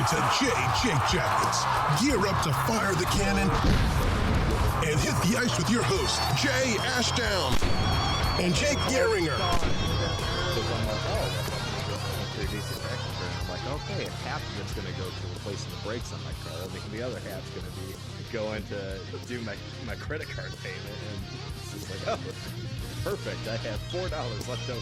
to Jake Jackets. Gear up to fire the cannon and hit the ice with your host, Jay Ashdown and Jake Gehringer. I'm like, okay, half of it's going to go to replacing the brakes on my car, and the other half's going to be going to do my credit card payment. And it's just like, oh, perfect. I have $4 left over.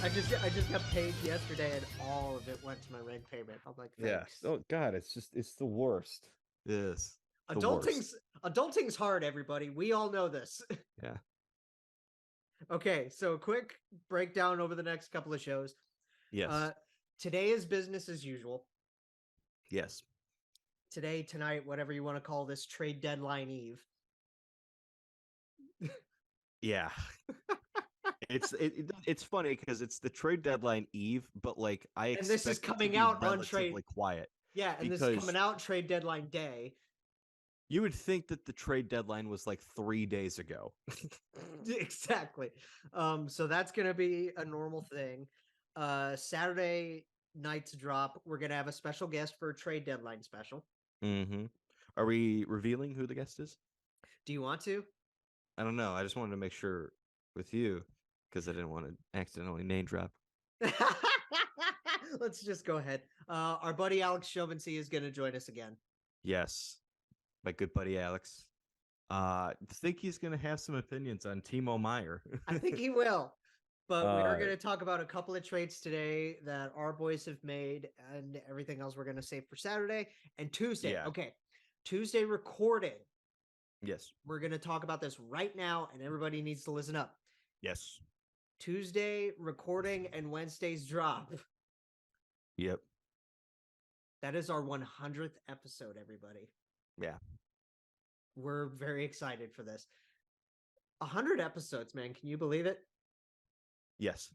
I just got paid yesterday, and all of it went to my rent payment. I'm like, thanks. Yeah. Oh God, it's the worst. It is. Adulting's hard, everybody. We all know this. Yeah. Okay, so quick breakdown over the next couple of shows. Yes. Today is business as usual. Yes. Today, tonight, whatever you want to call this, trade deadline eve. Yeah. It's funny because it's the trade deadline eve, but like and this is coming out on trade quiet. Yeah, and this is coming out trade deadline day. You would think that the trade deadline was like 3 days ago. Exactly. So that's gonna be a normal thing. Saturday night's drop. We're gonna have a special guest for a trade deadline special. Mm-hmm. Are we revealing who the guest is? Do you want to? I don't know. I just wanted to make sure with you because I didn't want to accidentally name drop. Let's just go ahead. Our buddy Alex Chauvency is going to join us again. Yes, my good buddy Alex. I think he's going to have some opinions on Timo Meyer. I think he will. But we are going to talk about a couple of trades today that our boys have made, and everything else we're going to save for Saturday and Tuesday. Yeah. Okay, Tuesday recording. Yes. We're going to talk about this right now, and everybody needs to listen up. Yes. Tuesday recording and Wednesday's drop. Yep. That is our 100th episode, everybody. Yeah. We're very excited for this. 100 episodes, man. Can you believe it? Yes.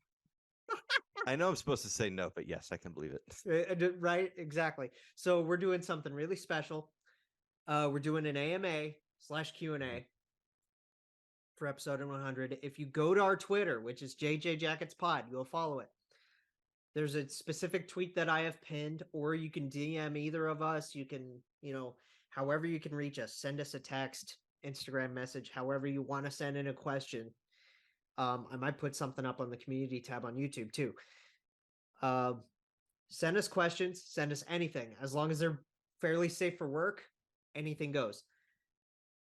I know I'm supposed to say no, but yes, I can believe it. Right? Exactly. So we're doing something really special. We're doing an AMA/Q&A for episode 100. If you go to our Twitter, which is JJ Jackets Pod, you'll follow it. There's a specific tweet that I have pinned, or you can DM either of us. You can, however you can reach us, send us a text, Instagram message, however you want to send in a question. I might put something up on the community tab on YouTube too. Send us questions, send us anything. As long as they're fairly safe for work, anything goes.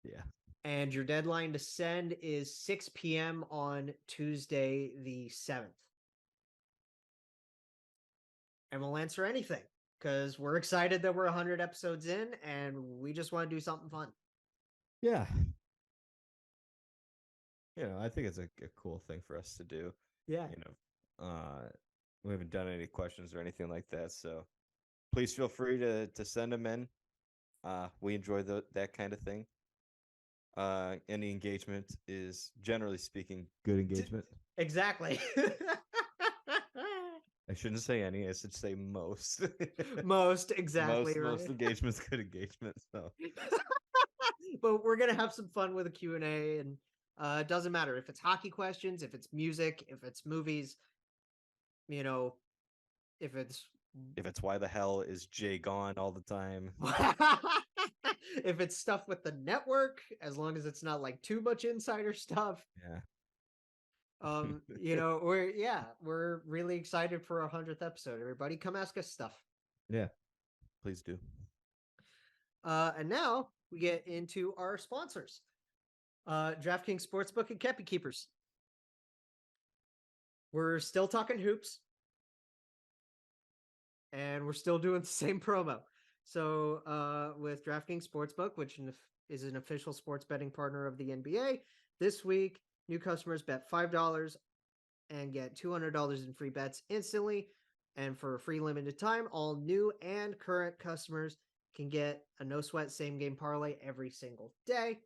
Yeah. And your deadline to send is 6 p.m. on Tuesday the 7th. And we'll answer anything because we're excited that we're 100 episodes in and we just want to do something fun. Yeah. I think it's a cool thing for us to do. Yeah. We haven't done any questions or anything like that. So please feel free to send them in. We enjoy that kind of thing. Any engagement is, generally speaking, good engagement. Exactly. I shouldn't say any. I should say most. Most, exactly. Most engagements, good engagement. So, but we're gonna have some fun with a Q&A, and it doesn't matter if it's hockey questions, if it's music, if it's movies. If it's why the hell is Jay gone all the time. If it's stuff with the network, as long as it's not like too much insider stuff. Yeah. We're really excited for our 100th episode. Everybody come ask us stuff. Yeah, please do. And now we get into our sponsors. DraftKings Sportsbook and Kepi Keepers. We're still talking hoops. And we're still doing the same promo. So with DraftKings Sportsbook, which is an official sports betting partner of the NBA, this week, new customers bet $5 and get $200 in free bets instantly. And for a free limited time, all new and current customers can get a no-sweat same-game parlay every single day.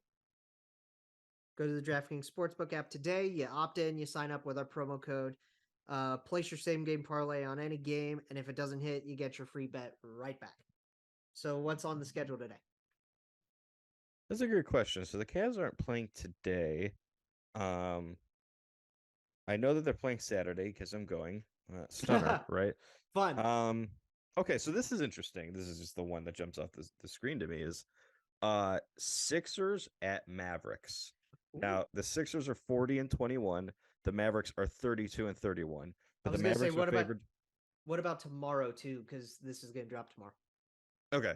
Go to the DraftKings Sportsbook app today. You opt in, you sign up with our promo code. Place your same-game parlay on any game, and if it doesn't hit, you get your free bet right back. So what's on the schedule today? That's a good question. So the Cavs aren't playing today. I know that they're playing Saturday because I'm going. Stunner, right? Fun. Okay, so this is interesting. This is just the one that jumps off the screen to me is Sixers at Mavericks. Ooh. Now, the Sixers are 40-21. The Mavericks are 32-31. I But the was gonna say, Mavericks are favored. what about tomorrow too? Because this is gonna drop tomorrow. Okay.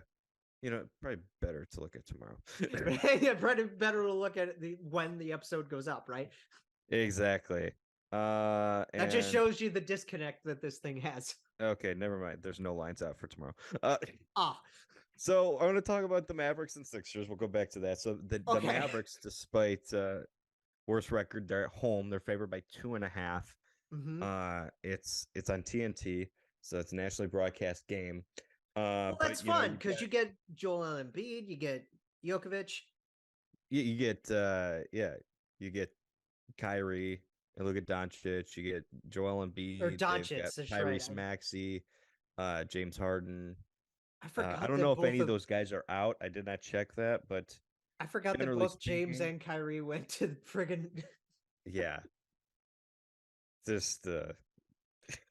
Probably better to look at tomorrow. Yeah, probably better to look at it when the episode goes up, right? Exactly. That just And shows you the disconnect that this thing has. okay, never mind. There's no lines out for tomorrow. Ah, So I want to talk about the Mavericks and Sixers. We'll go back to that. So the okay. Mavericks, despite worst record, they're at home. They're favored by 2.5. It's on TNT, so it's a nationally broadcast game. Well, But that's fun because you get Joel Embiid, you get Jokovic. you get you get Kyrie and Luka Doncic. You get Joel Embiid. Or They've Doncic, got that's Tyrese right. Maxey, James Harden. I forgot I don't that know if both any of those guys are out. I did not check that, but I forgot that generally both James speaking, and Kyrie went to friggin' yeah, just the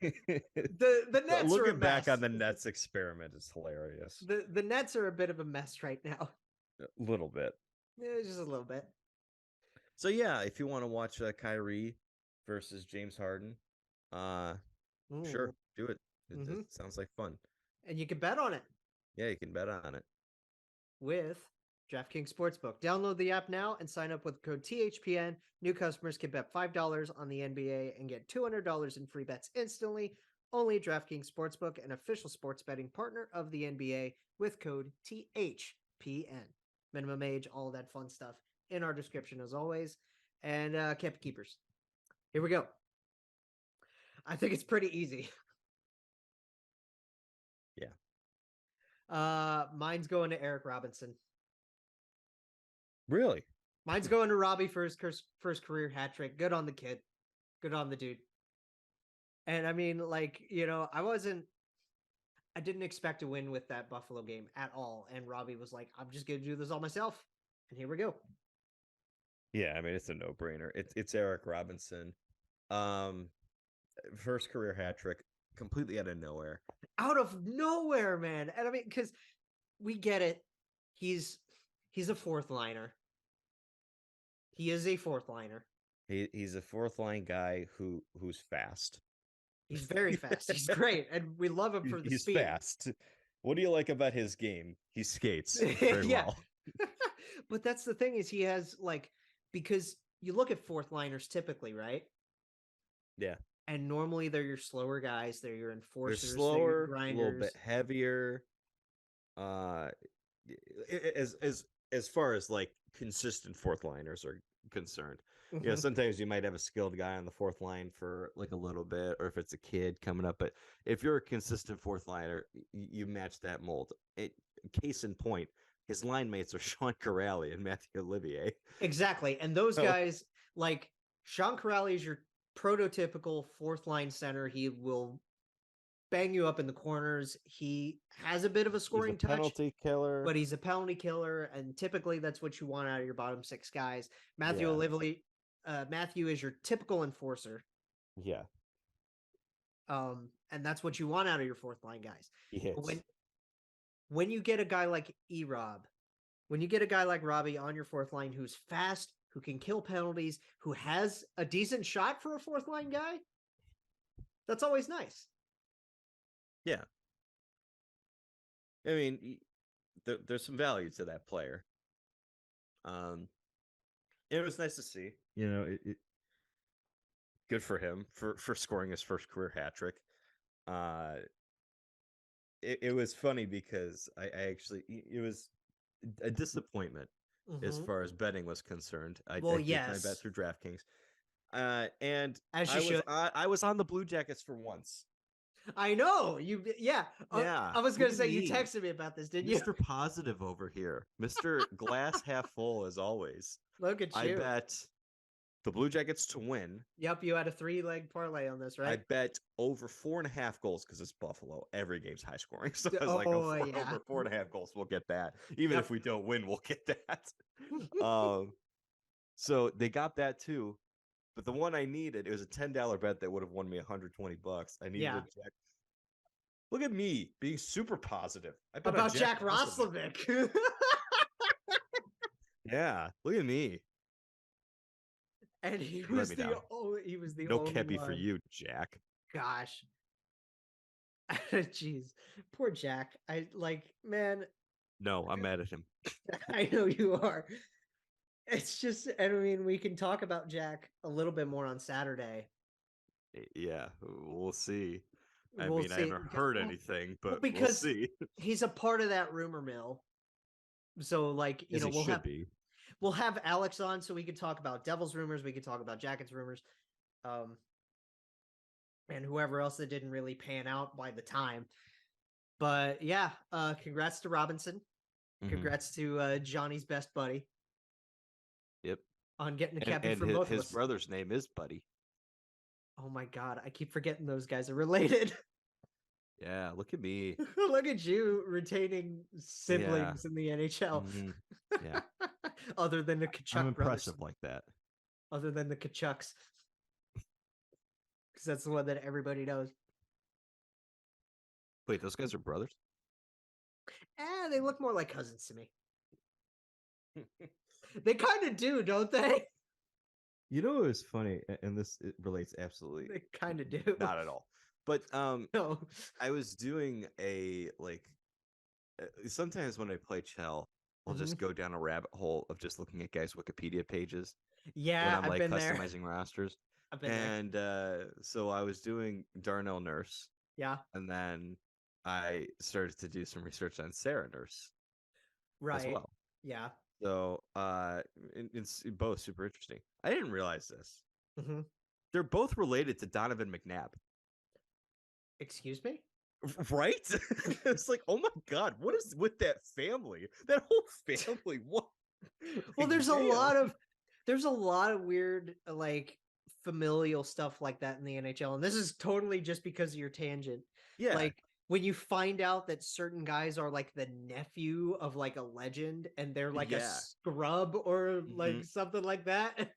Nets are a looking back mess. on the Nets experiment is hilarious. The Nets are a bit of a mess right now. A little bit. Yeah, just a little bit. So yeah, if you want to watch Kyrie versus James Harden, sure, Ooh. do it. It Mhm. sounds like fun. And you can bet on it Yeah, you can bet on it. with DraftKings Sportsbook. Download the app now and sign up with code THPN. New customers can bet $5 on the NBA and get $200 in free bets instantly. Only DraftKings Sportsbook, an official sports betting partner of the NBA, with code THPN. Minimum age, all that fun stuff in our description as always. And kept keepers. Here we go. I think it's pretty easy. Yeah. Mine's going to Eric Robinson. Really? Mine's going to Robbie for his first career hat trick. Good on the kid. Good on the dude. And I mean, like, I didn't expect to win with that Buffalo game at all. And Robbie was like, I'm just going to do this all myself. And here we go. Yeah, I mean, it's a no-brainer. It's Eric Robinson. First career hat trick, completely out of nowhere. Out of nowhere, man. And I mean, because we get it. He's a fourth liner. He is a fourth liner. He's a fourth line guy who's fast. He's very fast. He's great, and we love him for the He's speed. fast. What do you like about his game? He skates very well. But that's the thing is he has because you look at fourth liners typically, right? Yeah. And normally they're your slower guys. They're your enforcers. They're slower, they're your a grinders. little bit heavier. As far as like consistent fourth liners are concerned. Mm-hmm. Sometimes you might have a skilled guy on the fourth line for like a little bit, or if it's a kid coming up. But if you're a consistent fourth liner, you match that mold. Case in point, his line mates are Sean Corrali and Matthew Olivier. Exactly. And those guys, like Sean Corrali is your prototypical fourth line center. He will bang you up in the corners. He has a bit of a scoring touch, penalty killer, but he's a penalty killer, and typically that's what you want out of your bottom six guys. Matthew is your typical enforcer. Yeah. And that's what you want out of your fourth line guys. Yes. When you get a guy like E-Rob, when you get a guy like Robbie on your fourth line who's fast, who can kill penalties, who has a decent shot for a fourth line guy, that's always nice. Yeah. I mean, there's some value to that player. It was nice to see. Good for him for scoring his first career hat trick. It was funny because I actually it was a disappointment as far as betting was concerned. I did my bet through DraftKings, and I was on the Blue Jackets for once. I know you. Yeah. I was gonna say you texted me about this, didn't you? Mr. Positive over here, Mr. Glass half full as always. Look at you. I bet the Blue Jackets to win. Yep, you had a 3-leg parlay on this, right? I bet over 4.5 goals because it's Buffalo. Every game's high scoring, so I was over 4.5 goals. We'll get that. Even if we don't win, we'll get that. So they got that too. But the one I needed, it was a $10 bet that would have won me $120. I needed Look at me being super positive. I bet on About Jack Roslovic. Yeah, look at me. And he You let was me the down. he was the No only kepi one. for you, Jack. Gosh. Jeez. Poor Jack. I like, man, No, I'm mad at him. I know you are. It's just, I mean, we can talk about Jack a little bit more on Saturday. Yeah, we'll see. I We'll mean, I see. haven't heard anything, Well, but we'll because see. he's a part of that rumor mill. So, like, As he we'll should have be. we'll have Alex on so we can talk about Devil's rumors. We can talk about Jacket's rumors, and whoever else that didn't really pan out by the time. But yeah, congrats to Robinson. Mhm. Congrats to Johnny's best buddy Yep. on getting a And, cappy and from his, both of his us. brother's name is Buddy. Oh my god, I keep forgetting those guys are related. Yeah, look at me. Look at you retaining siblings in the NHL. Mhm. Yeah. Other than the I'm Kachuk impressive brothers. like that. Other than the Kachucks. Because that's the one that everybody knows. Wait, those guys are brothers? They look more like cousins to me. They kind of do, don't they? You know, it was funny, and it relates absolutely They kind of do. not at all. But No. I was doing sometimes when I play Chell, I'll just go down a rabbit hole of just looking at guys' Wikipedia pages when Yeah, I'm I've like been there. customizing rosters. I've been there. And so I was doing Darnell Nurse, Yeah, and then I started to do some research on Sarah Nurse as right. well. Yeah. So it's both super interesting. I didn't realize this. hmm They're both related to Donovan McNabb. Excuse me? Right? It's like, oh my god, what is with that family? That whole family. What? Well, Like, there's damn. a lot of weird like familial stuff like that in the NHL, and this is totally just because of your tangent. Yeah. Like when you find out that certain guys are like the nephew of like a legend and they're like a Yeah. scrub or like Mhm. something like that.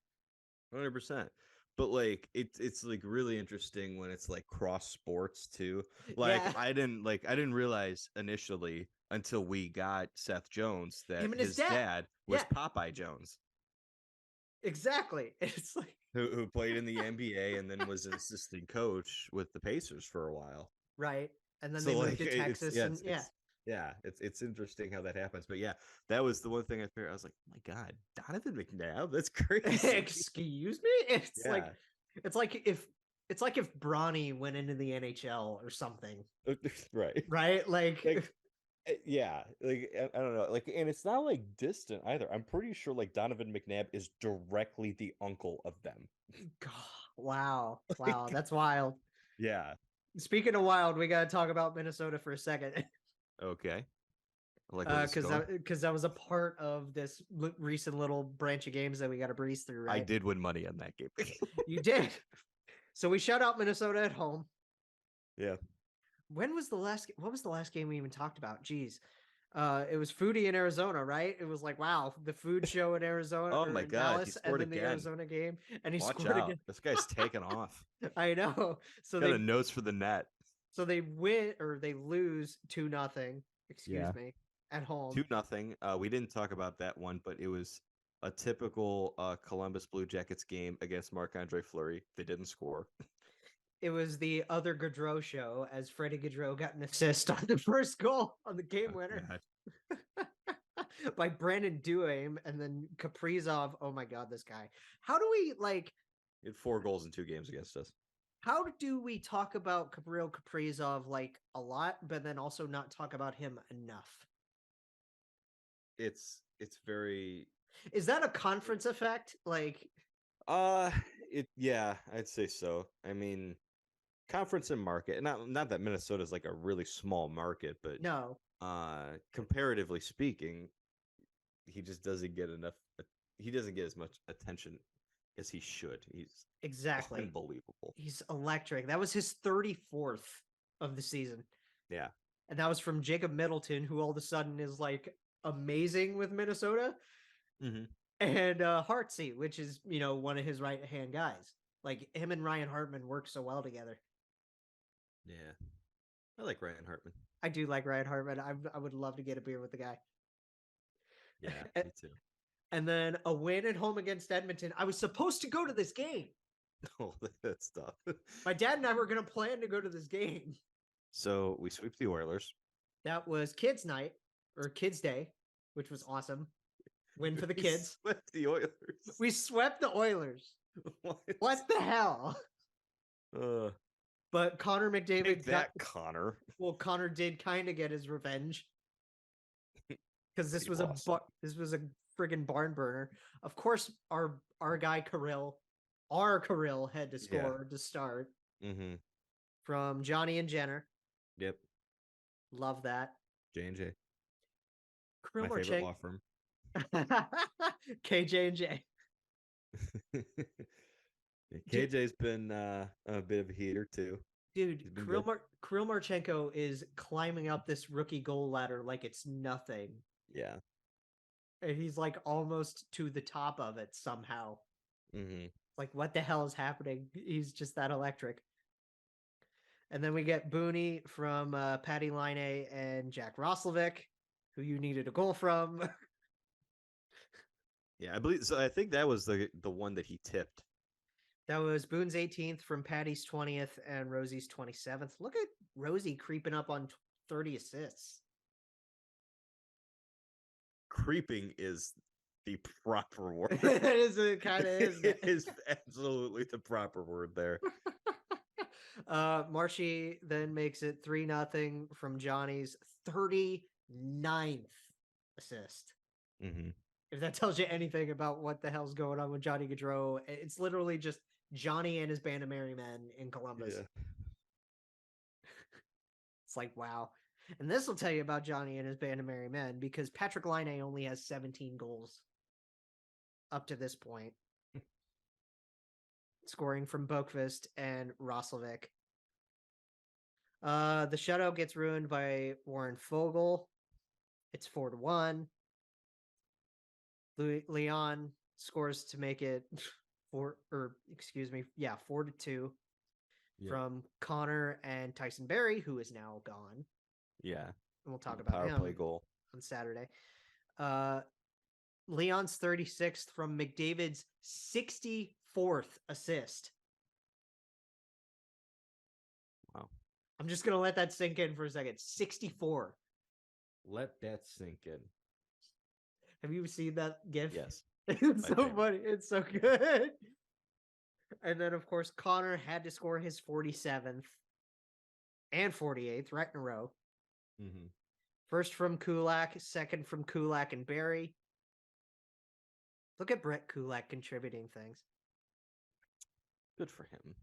100%. But like it's like really interesting when it's like cross sports too. Yeah. I didn't realize initially until we got Seth Jones that Him and his his dad. dad was Yeah. Popeye Jones, Exactly. It's like who played in the NBA and then was an assistant coach with the Pacers for a while. right. And then So they moved like to Texas and it's interesting how that happens. But yeah, that was the one thing I figured. I was like, oh my god, Donovan McNabb, that's crazy. Excuse me? It's like Yeah. it's like if Bronny went into the NHL or something. Right. Right? Like Yeah, like I don't know, like, and it's not like distant either. I'm pretty sure like Donovan McNabb is directly the uncle of them. God, wow. Wow, Like, that's wild. yeah. Speaking of wild, we got to talk about Minnesota for a second. Okay. I like where this is going. Because that was a part of this recent little branch of games that we got to breeze through, I right? did win money on that game. You did. So we shut out Minnesota at home. Yeah. What was the last game we even talked about? Jeez. It was Foodie in Arizona, right? It was like, wow, the food show in Arizona Oh or my in God, he Dallas, and scored then the again. Arizona game, and he Watch scored out. again. This guy's taking off. I know. So Got a nose for the net. so they win or they lose 2-0. Excuse me, at home. 2-0. We didn't talk about that one, but it was a typical Columbus Blue Jackets game against Marc-Andre Fleury. They didn't score. It was the other Gaudreau show as Freddie Gaudreau got an assist on the first goal on the game winner by Brandon Duhaime, and then Kaprizov. Oh my God, this guy. How do we like? He had 4 goals in 2 games against us. How do we talk about Gabriel Kaprizov like a lot, but then also not talk about him enough? It's very. Is that a conference effect? Like, Yeah, I'd say so. I mean, conference and market. Not that Minnesota is like a really small market, but no. Comparatively speaking, he just doesn't get enough. He doesn't get as much attention as he should. He's Exactly. unbelievable. He's electric. That was his 34th of the season. Yeah. And that was from Jacob Middleton, who all of a sudden is like amazing with Minnesota. Mm-hmm. And Hartsey, which is, one of his right hand guys. Like him and Ryan Hartman work so well together. Yeah. I like Ryan Hartman. I do like Ryan Hartman. I would love to get a beer with the guy. Yeah, me too. And then a win at home against Edmonton. I was supposed to go to this game. Oh, that's tough. My dad and I were going to plan to go to this game. So we sweep the Oilers. That was kids' night or kids' day, which was awesome. Win for the kids. We swept the Oilers. We swept the Oilers. What the hell? But Connor McDavid Take that, Connor. Well, Connor did kind of get his revenge because this was a friggin' barn burner. Of course, our guy Kirill had to score to start from Johnny and Jenner. Yep, love that. J&J, Kirill my favorite law firm. KJ&J. KJ's been a bit of a heater too. Dude, Kirill Marchenko is climbing up this rookie goal ladder like it's nothing. Yeah. And he's like almost to the top of it somehow. Like, what the hell is happening? He's just that electric. And then we get Booney from Patty Laine and Jack Roslovic, who you needed a goal from. Yeah, I believe so. I think that was the one that he tipped. That was Boone's 18th from Patty's 20th and Rosie's 27th. Look at Rosie creeping up on 30 assists. Creeping is the proper word. It kind of is. It is absolutely the proper word there. Marshy then makes it 3-0 from Johnny's 39th assist. If that tells you anything about what the hell's going on with Johnny Gaudreau, it's literally just Johnny and his band of merry men in Columbus. Yeah. It's like, wow. And this will tell you about Johnny and his band of merry men because Patrick Laine only has 17 goals up to this point. Scoring from Boqvist and Roslovic. The shutout gets ruined by Warren Fogle. It's 4-1. Leon scores to make it 4-2 from Connor and Tyson Barrie, who is now gone. Yeah. And we'll talk about power him play goal on Saturday. Leon's 36th from McDavid's 64th assist. Wow. I'm just going to let that sink in for a second. 64. Let that sink in. Have you seen that GIF? Yes. It's so funny. It's so good. And then, of course, Connor had to score his 47th and 48th right in a row. First from Kulak, second from Kulak and Barrie. Look at Brett Kulak contributing things. Good for him.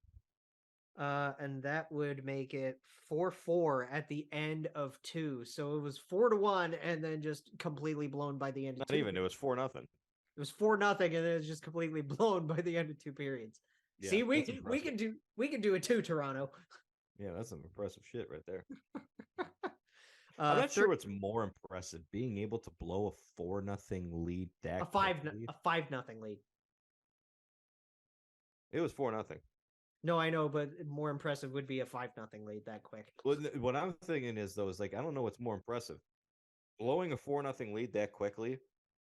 And that would make it 4-4 at the end of 2. So it was 4-1 and then just completely blown by the end of 2. Not even, it was 4-0. It was 4-0 and then it was just completely blown by the end of 2 periods. Yeah, see, we can do it too, Toronto. Yeah, that's some impressive shit right there. I'm not sure what's more impressive, being able to blow a 4-0 lead that a 5-0 lead. It was 4-0. No, I know, but more impressive would be a 5-0 lead that quick. Well, what I'm thinking is, though, is like, I don't know what's more impressive. Blowing a 4-0 lead that quickly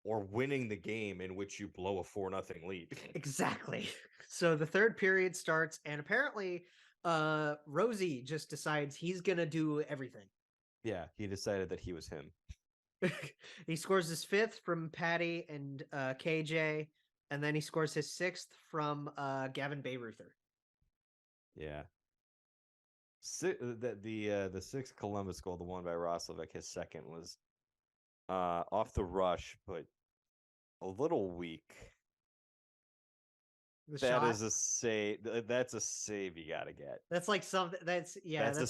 or winning the game in which you blow a 4-0 lead. Exactly. So the third period starts, and apparently Rosie just decides he's going to do everything. Yeah, he decided that he was him. He scores his 5th from Patty and KJ, and then he scores his 6th from Gavin Bayreuther. Yeah. The 6th Columbus goal, the one by Roslovic, his second was off the rush, but a little weak. Is a save. That's a save you gotta get. That's like something. That's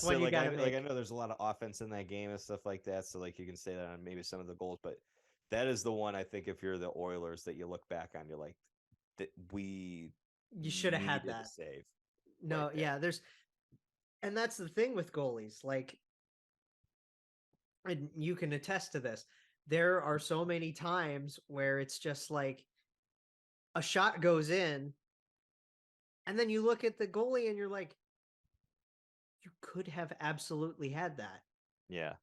what you gotta make. Like, I know there's a lot of offense in that game and stuff like that, so like you can say that on maybe some of the goals, but that is the one I think if you're the Oilers that you look back on, you're like, you should have had that save. No, right, yeah, and that's the thing with goalies. Like, and you can attest to this. There are so many times where it's just like a shot goes in, and then you look at the goalie and you're like, You could have absolutely had that. Yeah.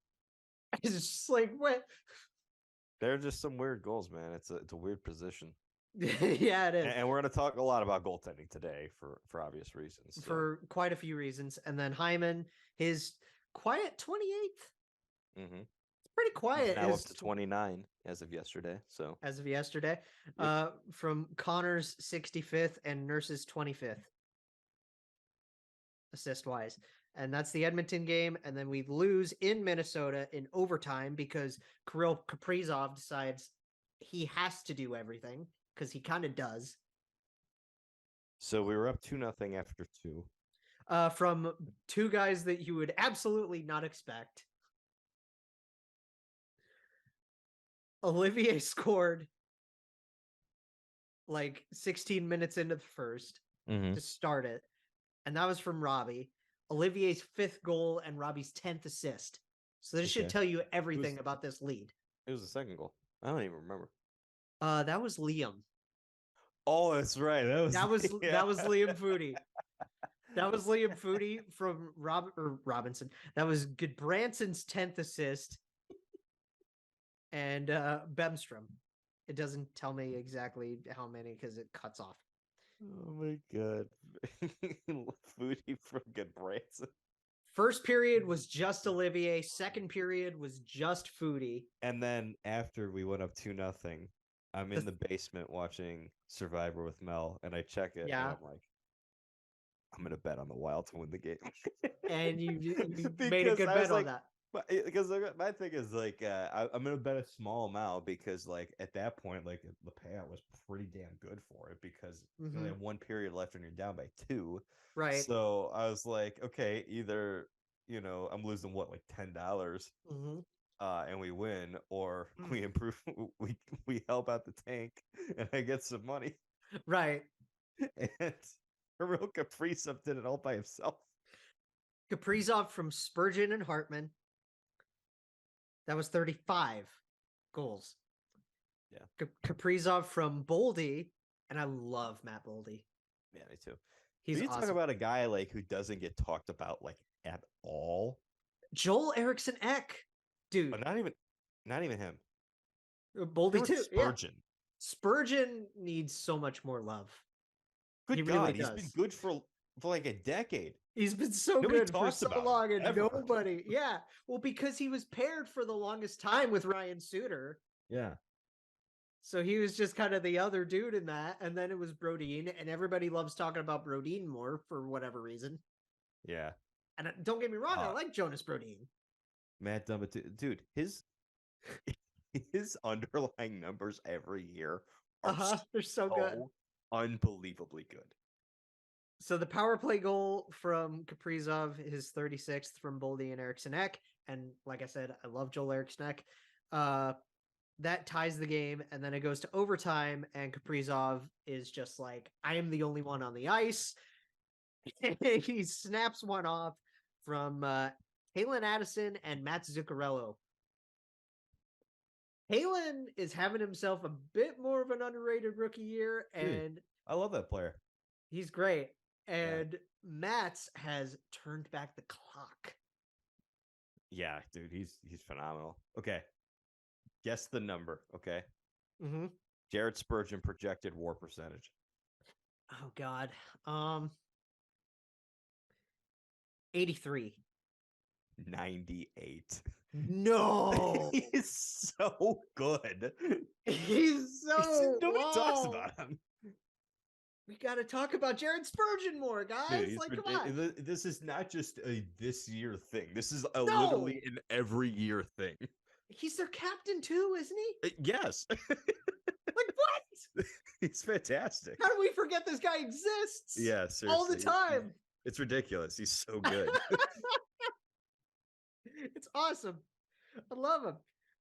It's just like, what? There are just some weird goals, man. It's a weird position. Yeah, it is. And we're going to talk a lot about goaltending today for obvious reasons. So. For quite a few reasons. And then Hyman, his quiet 28th. Mm-hmm. It's pretty quiet. Now up to 29 as of yesterday. So as of yesterday. Yep. From Connor's 65th and Nurse's 25th. Assist wise. And that's the Edmonton game. And then we lose in Minnesota in overtime because Kirill Kaprizov decides he has to do everything because he kind of does. So we were up 2-0 after 2. From two guys that you would absolutely not expect. Olivier scored like 16 minutes into the first to start it. And that was from Robbie. Olivier's 5th goal and Robbie's 10th assist. So this should tell you everything about this lead. It was the second goal. I don't even remember. That was Liam. Oh, that's right. That was Liam Foodie. That was Liam Foodie from Robinson. That was Goodbranson's 10th assist. And Bemstrom. It doesn't tell me exactly how many because it cuts off. Oh my god. Foodie from Goodbranson. First period was just Olivier. Second period was just Foodie. And then after we went up 2-0, I'm in the basement watching Survivor with Mel, and I check it, and I'm like, I'm gonna bet on the Wild to win the game. And you made a good bet on that. Because my thing is like I'm gonna bet a small amount because like at that point like the payout was pretty damn good for it because you only have 1 period left and you're down by 2. Right. So I was like, okay, either I'm losing like $10 and we win, or we improve, we help out the tank and I get some money. Right. And Kirill Kaprizov did it all by himself. Kaprizov from Spurgeon and Hartman. That was 35 goals. Yeah. Kaprizov from Boldy, and I love Matt Boldy. Yeah, me too. He's awesome. awesome. Talk about a guy like who doesn't get talked about like at all. Joel Eriksson Ek, dude. But not even him. Boldy too. Spurgeon. Yeah. Spurgeon needs so much more love. Good God, he's been good for like a decade. He's been so good for so long, and nobody. Yeah, well, because he was paired for the longest time with Ryan Suter. Yeah. So he was just kind of the other dude in that, and then it was Brodin, and everybody loves talking about Brodin more for whatever reason. Yeah. And don't get me wrong, I like Jonas Brodin. Matt Dumba, dude, his underlying numbers every year are they're so good, unbelievably good. So the power play goal from Kaprizov, his 36th from Boldy and Eriksson Ek, and like I said, I love Joel Eriksson Ek. That ties the game, and then it goes to overtime, and Kaprizov is just like, I am the only one on the ice. He snaps one off from Halen Addison and Matt Zuccarello. Halen is having himself a bit more of an underrated rookie year, and I love that player. He's great. And Matt's has turned back the clock. Yeah, dude, he's phenomenal. Okay. Guess the number, okay? Jared Spurgeon projected WAR percentage. Oh God. 83. 98. No. He's so good. Nobody talks about him. We got to talk about Jared Spurgeon more, guys. Dude, come on. This is not just a this year thing. This is literally an every year thing. He's their captain too, isn't he? Yes. Like what? He's fantastic. How do we forget this guy exists? Yeah, seriously. All the time. It's ridiculous. He's so good. It's awesome. I love him.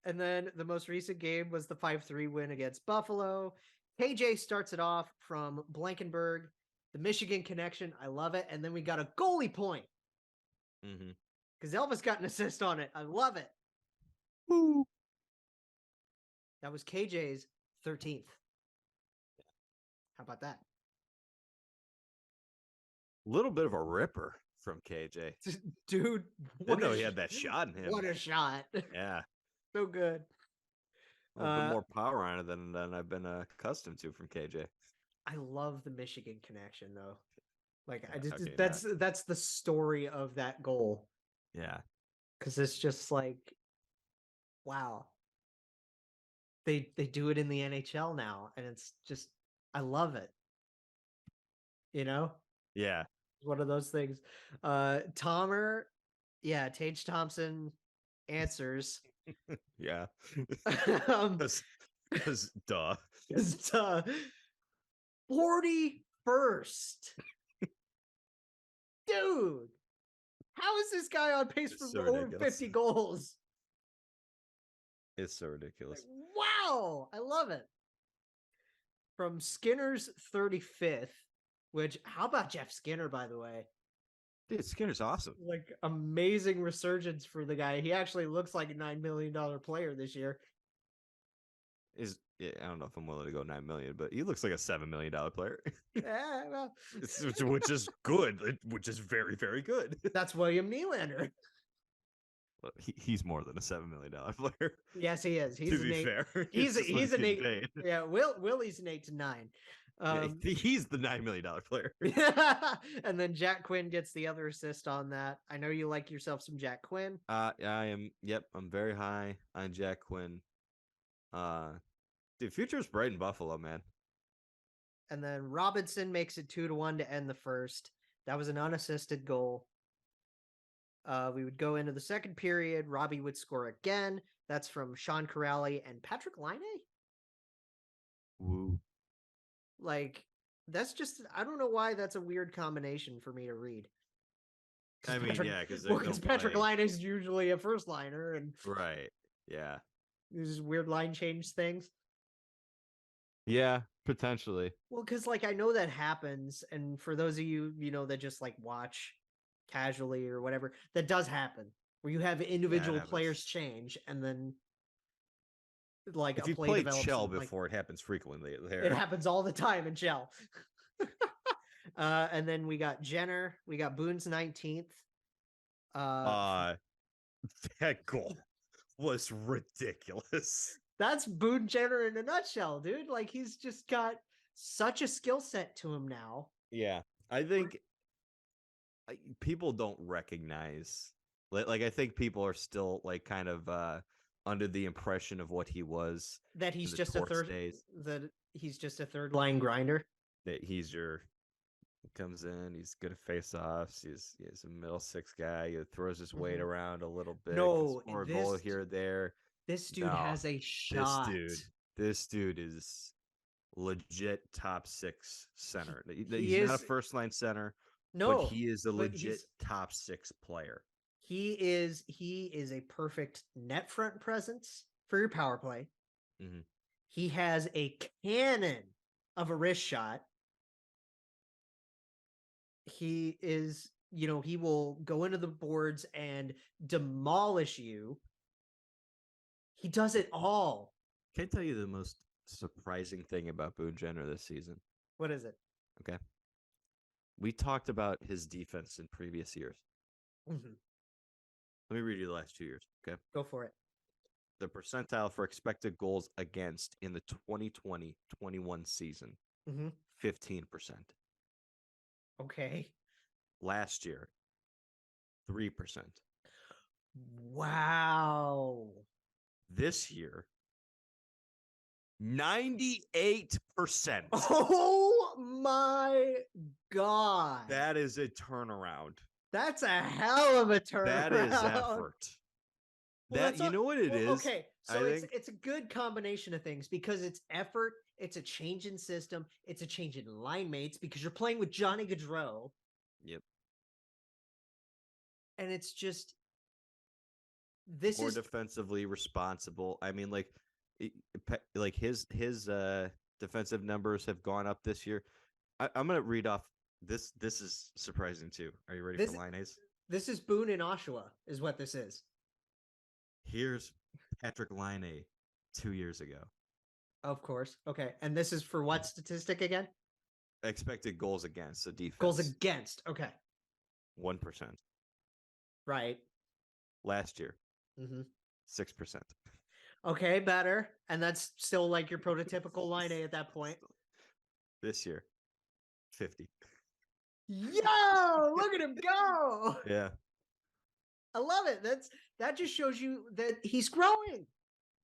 And then the most recent game was the 5-3 win against Buffalo. KJ starts it off from Blankenburg, the Michigan connection. I love it. And then we got a goalie point. Because Elvis got an assist on it. I love it. Woo. That was KJ's 13th. How about that? A little bit of a ripper from KJ. Dude, Didn't know he had that shot in him. What a shot. Yeah. So good. A little bit more power on it than I've been accustomed to from KJ. I love the Michigan connection though. Like Yeah, I just okay, that's the story of that goal. Yeah. Cause it's just like, wow. They do it in the NHL now, and it's just I love it. You know? Yeah. One of those things. Tomer, yeah, Tage Thompson answers. Yeah. um, Because duh. it's 41st. Dude, how is this guy on pace It's for so over ridiculous. 50 goals? It's so ridiculous. Like, wow, I love it. From Skinner's 35th, which how about Jeff Skinner, by the way? Dude, Skinner's awesome. Like amazing resurgence for the guy. He actually looks like a $9 million player this year. Yeah, I don't know if I'm willing to go 9 million, but he looks like a $7 million player. Yeah, well, which is good, which is very, very good. that's William Nylander. Well, he's more than a $7 million player. Yes, he is. He's to be fair, He's he's an 8. paid. Yeah, Willie's an 8 to 9. He's the $9 million player. And then Jack Quinn gets the other assist on that. I know you like yourself some Jack Quinn. I am. Yep, I'm very high on Jack Quinn. Dude, future's bright in Buffalo, man. And then Robinson makes it 2-1 to end the first. That was an unassisted goal. We would go into the second period. Robbie would score again. That's from Sean Corrali and Patrick Laine. Woo. Like, that's just, I don't know why that's a weird combination for me to read. I mean, yeah, because Patrick Laine is usually a first liner, and right, yeah, these weird line change things. Yeah, potentially. Well, because like I know that happens, and for those of you, that just like watch casually or whatever, that does happen where you have individual players change, and then like if you played Shell before, it happens frequently there. It happens all the time in Shell. And then we got Jenner, we got Boone's 19th. That goal was ridiculous. That's Boone Jenner in a nutshell, dude. Like he's just got such a skill set to him now. Yeah, I think people don't recognize. Like I think people are still like kind of under the impression of what he was. That he's just a third. That he's just a third line grinder. That he comes in, he's good at face-offs. He's a middle six guy. He throws his weight around a little bit. No, a goal here or there. This dude has a shot. This dude is legit top 6 center. He's not a first line center. No, but he is a legit top 6 player. He is a perfect net front presence for your power play. Mm-hmm. He has a cannon of a wrist shot. He is, he will go into the boards and demolish you. He does it all. Can I tell you the most surprising thing about Boone Jenner this season? What is it? Okay. We talked about his defense in previous years. Mm-hmm. Let me read you the last 2 years. Okay. Go for it. The percentile for expected goals against in the 2020-21 season, 15%. Okay. Last year, 3%. Wow. This year, 98%. Oh my God. That is a turnaround. That's a hell of a turnaround. That is effort. Well, you know what it is? Okay, so it's a good combination of things because it's effort, it's a change in system, it's a change in line mates because you're playing with Johnny Gaudreau. Yep. And it's just more defensively responsible. I mean, like his defensive numbers have gone up this year. I'm gonna read off this. This is surprising too. Are you ready for line A's? This is Boone in Oshawa, is what this is. Here's Patrick Laine 2 years ago. Of course. Okay. And this is for what statistic again? Expected goals against, so defense. Goals against. Okay. 1%. Right. Last year, Mm-hmm. 6%. Okay, better. And that's still like your prototypical line A at that point. This year, 50. Yo, look at him go. Yeah. I love it. That just shows you that he's growing.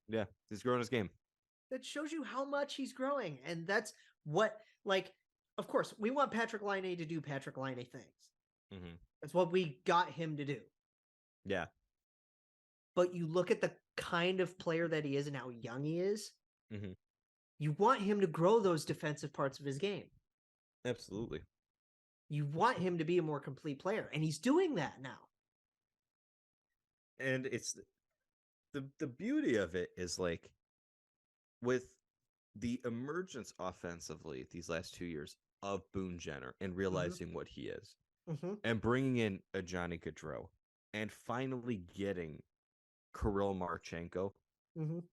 Yeah. He's growing his game. That shows you how much he's growing. And that's what, like, of course, we want Patrick Laine to do Patrick Laine things. Mm-hmm. That's what we got him to do. Yeah. But you look at the kind of player that he is and how young he is, Mm-hmm. you want him to grow those defensive parts of his game. Absolutely. You want him to be a more complete player, and he's doing that now. And it's the beauty of it is like with the emergence offensively these last 2 years of Boone Jenner and realizing what he is and bringing in a Johnny Gaudreau and finally getting Kirill Marchenko,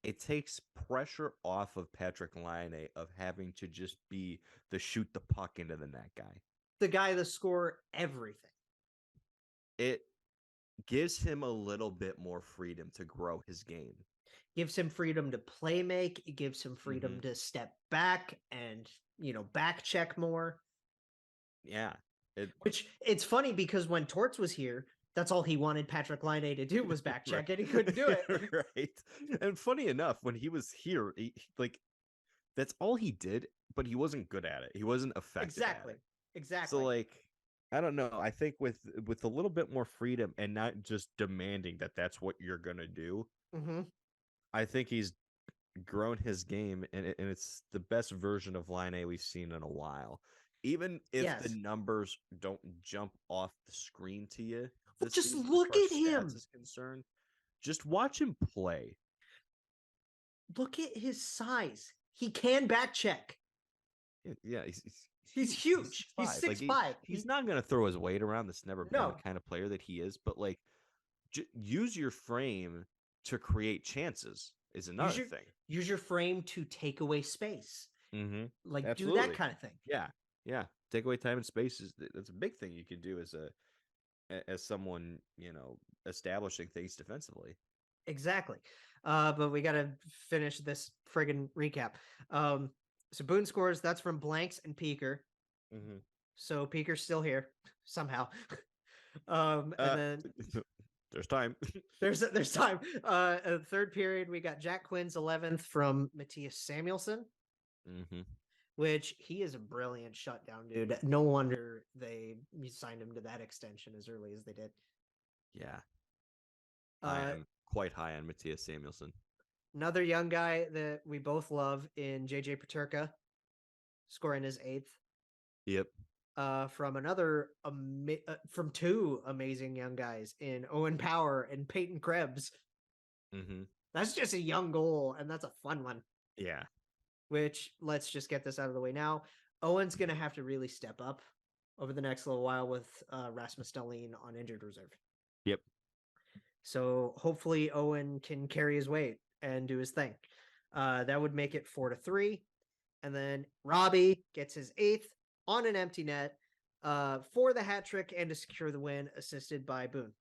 it takes pressure off of Patrick Laine of having to just be the shoot the puck into the net guy. The guy that score everything. It gives him a little bit more freedom to grow his game. Gives him freedom to play make. It gives him freedom to step back and, back check more. Yeah. Which it's funny because when Torts was here, that's all he wanted Patrick Laine to do was back check, and he couldn't do it. Right. And funny enough, when he was here, that's all he did, but he wasn't good at it. He wasn't effective. Exactly. So I don't know. I think with a little bit more freedom and not just demanding that that's what you're gonna do, I think he's grown his game, and it's the best version of Laine we've seen in a while. Even if the numbers don't jump off the screen to you, just look at him. Is concerned, just watch him play. Look at his size. He can back check. Yeah, he's huge. He's 6'5". He's not going to throw his weight around. That's never been the kind of player that he is. But use your frame to create chances is another thing. Use your frame to take away space. Absolutely. Do that kind of thing. Yeah. Take away time and space that's a big thing you can do as someone establishing things defensively. Exactly. But we got to finish this friggin' recap. So Boone scores. That's from Blanks and Peaker. So Peaker's still here somehow. And then there's time. there's time. Third period, we got Jack Quinn's 11th from Matthias Samuelsson, which he is a brilliant shutdown dude. No wonder they signed him to that extension as early as they did. Yeah. I am quite high on Matthias Samuelsson. Another young guy that we both love in JJ Peterka, scoring his 8th. Yep. From two amazing young guys in Owen Power and Peyton Krebs. That's just a young goal, and that's a fun one. Yeah. Which, let's just get this out of the way now. Owen's going to have to really step up over the next little while with Rasmus Dahlin on injured reserve. Yep. So hopefully Owen can carry his weight and do his thing. That would make it 4-3. And then Robbie gets his 8th on an empty net for the hat trick and to secure the win, assisted by Boone.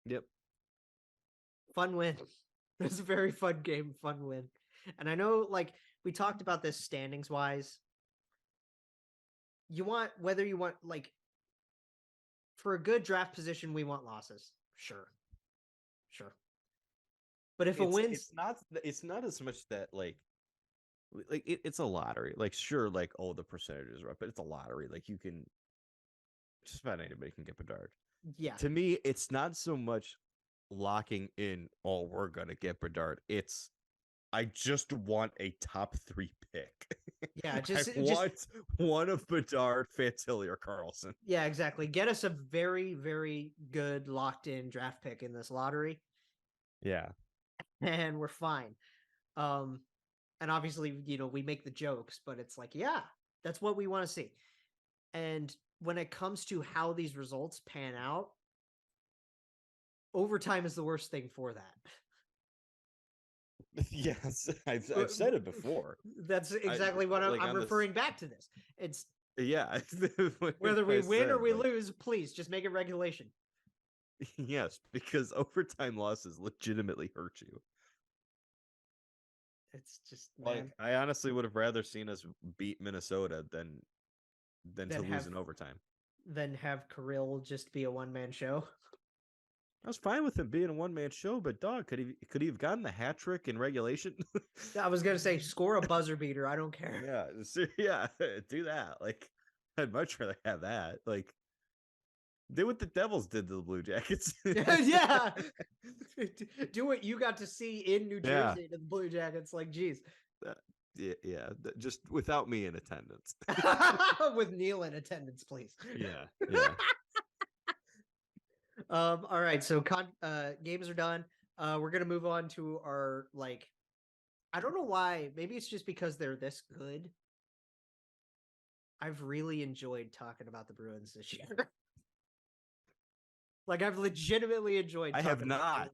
Yep. Fun win. It was a very fun game, fun win. And I know, we talked about this standings wise. Whether you want, for a good draft position, we want losses. Sure. But if a win's, it's not as much that it's a lottery. Sure, the percentages are up, but it's a lottery. You can just about anybody can get Bedard. Yeah. To me, it's not so much locking in, we're gonna get Bedard. It's I just want a top 3 pick. Yeah, I want one of Bedard, Fantilli, or Carlson. Yeah, exactly. Get us a very, very good locked in draft pick in this lottery. Yeah. And we're fine. And obviously, we make the jokes, but it's that's what we want to see. And when it comes to how these results pan out, overtime is the worst thing for that. Yes, I've said it before. That's exactly what I'm referring back to this. Yeah. Whether we I win or said, we like, lose, please just make it regulation. yes, because overtime losses legitimately hurt you. It's just, Like, man, I honestly would have rather seen us beat Minnesota than to then lose in overtime. have Kirill just be a one-man show. I was fine with him being a one-man show, but dog, could he have gotten the hat trick in regulation? I was gonna say score a buzzer beater. I don't care. Yeah, do that. Like, I'd much rather have that. Like, do what the Devils did to the Blue Jackets. Yeah. Do what you got to see in New Yeah. Jersey to the Blue Jackets. Like, geez. Yeah, just without me in attendance. With Neil in attendance, please. Yeah. All right, so games are done. We're gonna move on to our, like, I don't know why. Maybe it's just because they're this good. I've really enjoyed talking about the Bruins this year. Like, I've legitimately enjoyed. I have talking about the not.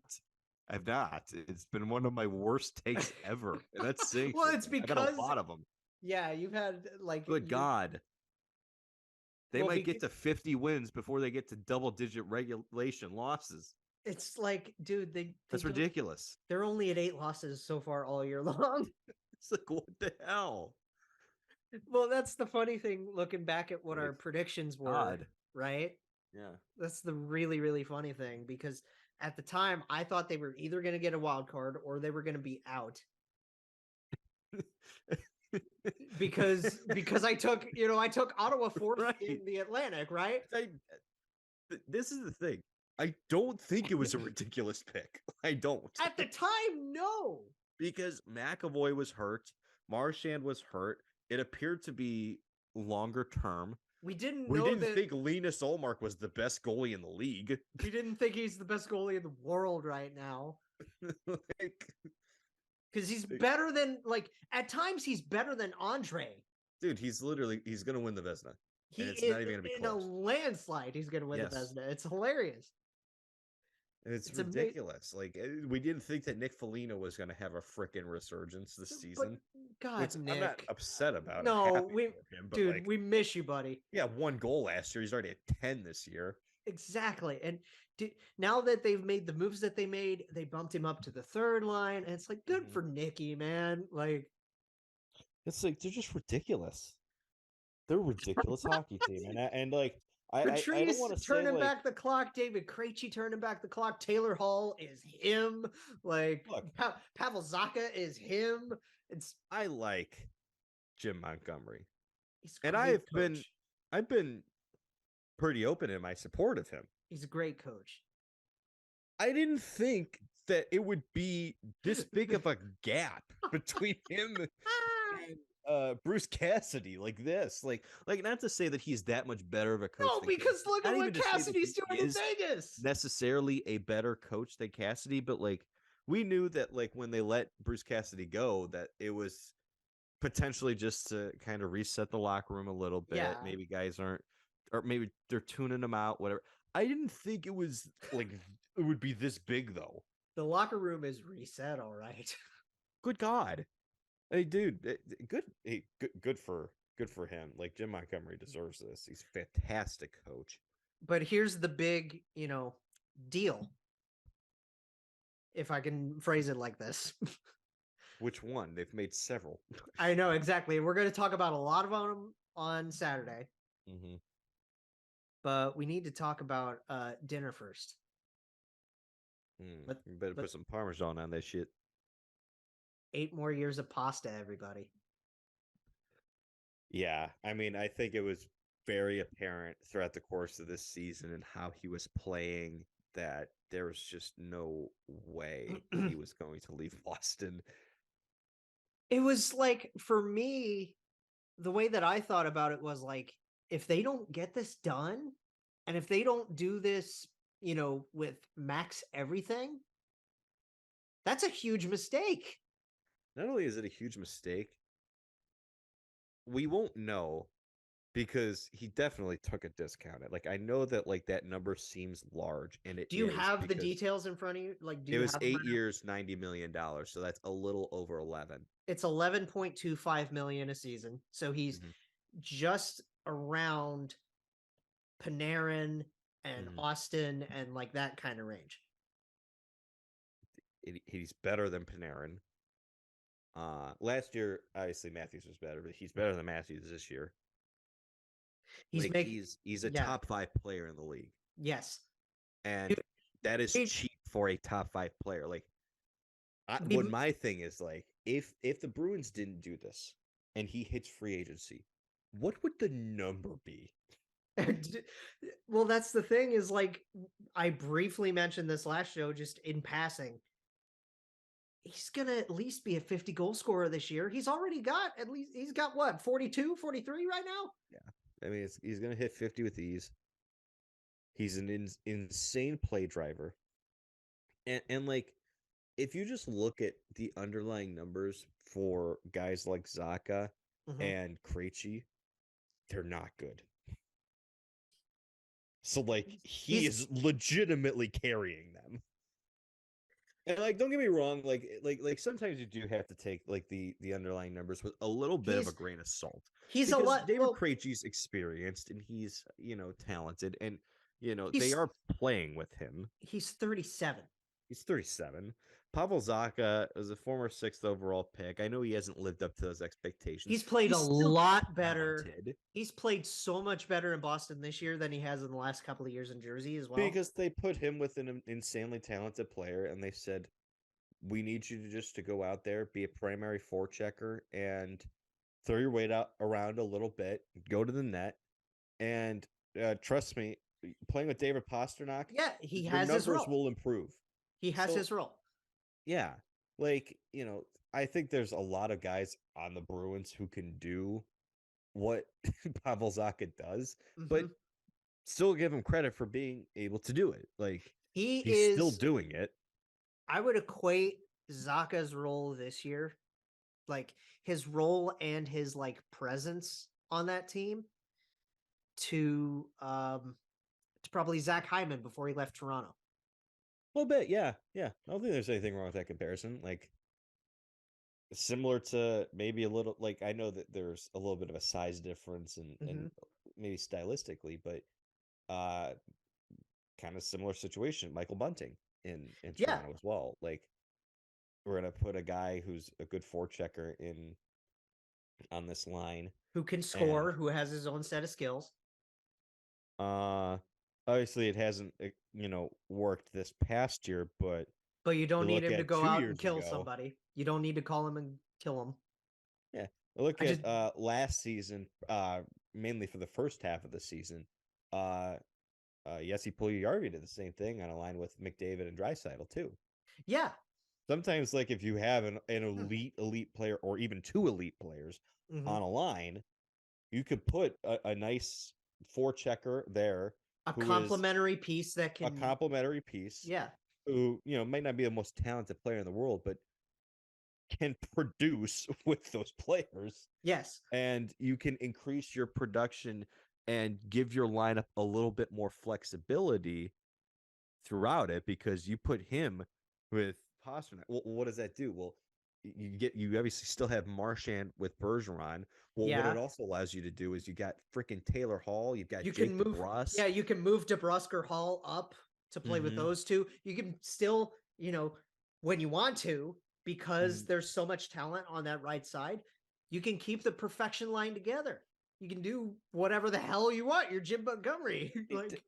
I've not. It's been one of my worst takes ever, and that's saying Well, it's something. I've had because a lot of them. yeah, you've had like Good God. They Well, might get to 50 wins before they get to double-digit regulation losses. It's like, dude, That's ridiculous. They're only at 8 losses so far all year long. It's like, what the hell? Well, that's the funny thing looking back at what our Like, predictions were, God. right? Yeah. That's the really, really funny thing, because at the time I thought they were either going to get a wild card or they were going to be out. because I took Ottawa fourth Right. in the Atlantic, right? This is the thing. I don't think it was a ridiculous pick. I don't. At the time, no. Because McAvoy was hurt, Marchand was hurt. It appeared to be longer term. We didn't think Linus Olmark was the best goalie in the league. We didn't think he's the best goalie in the world right now. Because he's better than, like, at times he's better than Andre. Dude, he's gonna win the Vezina. It's not even gonna be in close. a landslide. He's gonna win the Vezina. It's hilarious. It's ridiculous. Like, we didn't think that Nick Foligno was going to have a freaking resurgence this season. God, Nick. I'm not upset about it. No, dude, like, we miss you, buddy. Yeah, 1 goal last year. He's already at 10 this year. Exactly. And now that they've made the moves that they made, they bumped him up to the 3rd line. And it's like, good for Nicky, man. Like, it's like, they're just ridiculous. They're a ridiculous hockey team. And like, I don't want to turning say, back the clock. David Krejci turning back the clock. Taylor Hall is him. Like, Pavel Zacha is him. I like Jim Montgomery, and I've been pretty open in my support of him. He's a great coach. I didn't think that it would be this big of a gap between him and Bruce Cassidy like this. Like not to say that he's that much better of a coach. No, because look at what Cassidy's doing in Vegas. Necessarily a better coach than Cassidy, but like, we knew that, like, when they let Bruce Cassidy go, that it was potentially just to kind of reset the locker room a little bit. Yeah. Maybe guys aren't, or maybe they're tuning them out, whatever. I didn't think it was like it would be this big, though. The locker room is reset, all right. Good God. Hey, dude, good. Hey, good for him. Like, Jim Montgomery deserves this. He's a fantastic coach. But here's the big, deal. If I can phrase it like this. Which one? They've made several. I know, exactly. We're going to talk about a lot of them on Saturday. Mm-hmm. But we need to talk about dinner first. You better put some Parmesan on that shit. 8 more years of pasta, everybody. Yeah, I mean, I think it was very apparent throughout the course of this season and how he was playing that there was just no way he was going to leave Boston. It was like, for me, the way that I thought about it was like, if they don't get this done, and if they don't do this, with max everything, that's a huge mistake. Not only is it a huge mistake, we won't know because he definitely took a discount. Like, I know that, like, that number seems large, and it. Do you have the details in front of you? Like, it was 8 years, $90 million, so that's a little over 11. It's $11.25 million a season, so he's just around Panarin and Mhm. Austin and like that kind of range. He's better than Panarin. Last year, obviously Matthews was better, but he's better than Matthews this year. He's making He's a yeah, top 5 player in the league, yes. and that is He- cheap for a top 5 player. Like, what we- my thing is, like, if the Bruins didn't do this and he hits free agency, what would the number be? well, that's the thing is like I briefly mentioned this last show just in passing. He's going to at least be a 50 goal scorer this year. He's already got at least he's got what, 42, 43 right now? Yeah, I mean, he's gonna hit 50 with ease. He's an insane play driver, and like, if you just look at the underlying numbers for guys like Zaka Mhm. and Krejci, they're not good. So like, he He's is legitimately carrying them. And like, don't get me wrong, like sometimes you do have to take like the underlying numbers with a little bit of a he's grain of salt. he's a Because lot David well, Krejci's experienced and he's, talented, and they he's are playing with him. he's 37. He's 37. Pavel Zacha is a former 6th overall pick. I know he hasn't lived up to those expectations. He's played He's a still lot better. talented He's played so much better in Boston this year than he has in the last couple of years in Jersey as well. because they put him with an insanely talented player, and they said, we need you to just to go out there, be a primary forechecker, and throw your weight out around a little bit, go to the net, and trust me, playing with David Pastrnak, Yeah, he your has his numbers role. will improve. He has So, his role. yeah, like, I think there's a lot of guys on the Bruins who can do what Pavel Zacha does, but Mhm. still give him credit for being able to do it. Like, He he's still is doing it. I would equate Zaka's role this year, like his role and his like presence on that team to probably Zach Hyman before he left Toronto. A little bit, yeah, yeah. I don't think there's anything wrong with that comparison. Like, similar to maybe a little, like, I know that there's a little bit of a size difference and Mhm. maybe stylistically, but kind of similar situation. Michael Bunting in Yeah, Toronto as well. Like, we're gonna put a guy who's a good forechecker in on this line, who can and score, who has his own set of skills. uh, obviously it hasn't worked this past year, but But you don't you need look him to at go 2 out and years kill ago. somebody. You don't need to call him and kill him. Yeah, look I just at last season, mainly for the first half of the season. Uh, Jesse Puljujarvi did the same thing on a line with McDavid and Draisaitl too. yeah. Sometimes, like, if you have an elite player or even 2 elite players Mhm. on a line, you could put a nice forechecker there A who is complementary piece that a can complementary piece yeah. who might not be the most talented player in the world, but can produce with those players, Yes. and you can increase your production and give your lineup a little bit more flexibility throughout it because you put him with Pasternak. Well, what does that do? Well, you obviously still have Marchand with Bergeron. Well, what it Yeah. also allows you to do is you got freaking Taylor Hall, you've got You can Jake move DeBrusk. yeah, you can move DeBrusque or Hall up to play with Mm-hmm. those two. You can still, when you want to, because Mm-hmm. there's so much talent on that right side, you can keep the perfection line together. You can do whatever the hell you want. You're Jim Montgomery. like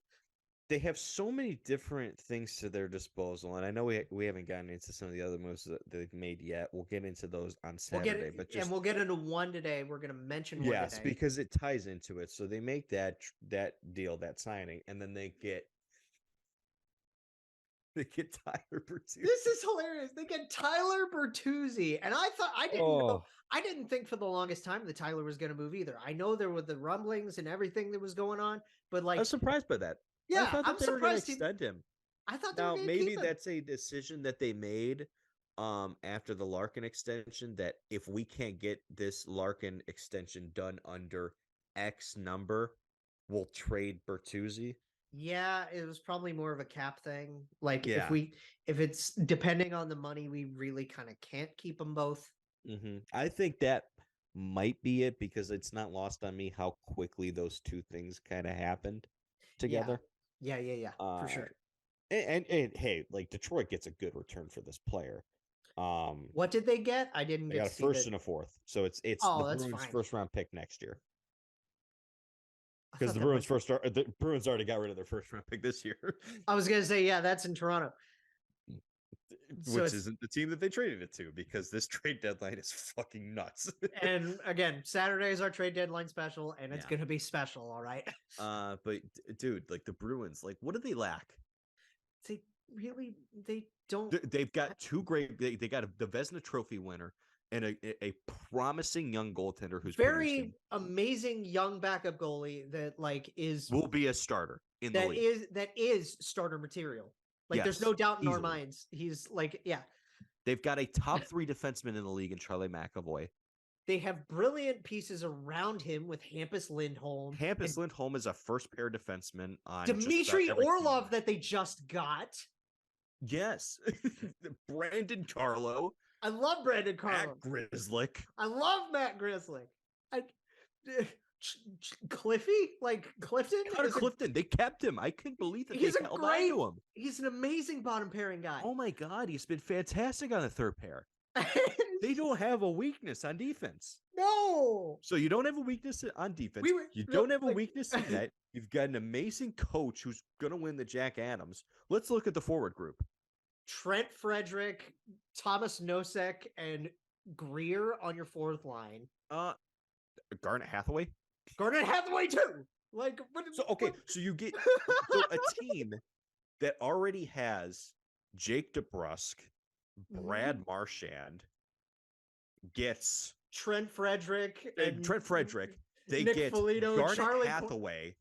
They have so many different things to their disposal, and I know we haven't gotten into some of the other moves that they've made yet. We'll get into those on Saturday, but just we'll get into one today. We're gonna mention one yes, today. because it ties into it. So they make that deal, that signing, and then they get Tyler Bertuzzi. This is hilarious. They get Tyler Bertuzzi, and I didn't know. I didn't think for the longest time that Tyler was going to move either. I know there were the rumblings and everything that was going on, but I was surprised by that. I yeah, thought I'm that they were going to surprised. extend him. I thought they were Now, going to maybe keep him. that's a decision that they made after the Larkin extension, that if we can't get this Larkin extension done under X number, we'll trade Bertuzzi. Yeah, it was probably more of a cap thing. Like Yeah. if it's depending on the money, we really kind of can't keep them both. Mm-hmm. I think that might be it because it's not lost on me how quickly those two things kind of happened together. Yeah, for sure. And hey, like Detroit gets a good return for this player. What did they get? I didn't They get got to a see first that. and a fourth, so it's the Oh, that's Bruins' fine. first round pick next year. I Because thought the that was. The Bruins already got rid of their first round pick this year, I was gonna say, yeah, that's in Toronto. So which it's isn't the team that they traded it to. Because this trade deadline is fucking nuts. and again, Saturday is our trade deadline special, and it's Yeah. gonna be special. All right. But dude, like the Bruins, like what do they lack? They really they don't. They've got two great. They got the Vezina Trophy winner and a promising young goaltender who's Very producing. amazing young backup goalie that like is Will be a starter in the league. that is starter material. Like there's Yes, no doubt in our easily. minds. He's like, yeah. They've got a top 3 defenseman in the league in Charlie McAvoy. They have brilliant pieces around him with Hampus Lindholm. Hampus Lindholm is a first pair defenseman on Dmitry just about every Orlov team. that they just got. Yes. Brandon Carlo. I love Brandon Carlo. Matt Grizzlick. I love Matt Grizzlick. Cliffy? Like Clifton? Connor Clifton. They kept him. I couldn't believe that He's they held on to him. He's an amazing bottom pairing guy. Oh my God. He's been fantastic on the third pair. They don't have a weakness on defense. No. So you don't have a weakness on defense. You don't have a weakness in that. You've got an amazing coach who's going to win the Jack Adams. Let's look at the forward group. Trent Frederick, Thomas Nosek, and Greer on your fourth line. Garnet Hathaway. Garnet Hathaway too. Like so you get a team that already has Jake DeBrusk, Brad Marchand, gets Trent Frederick. They Nick get Foligno, Garnet Charlie Hathaway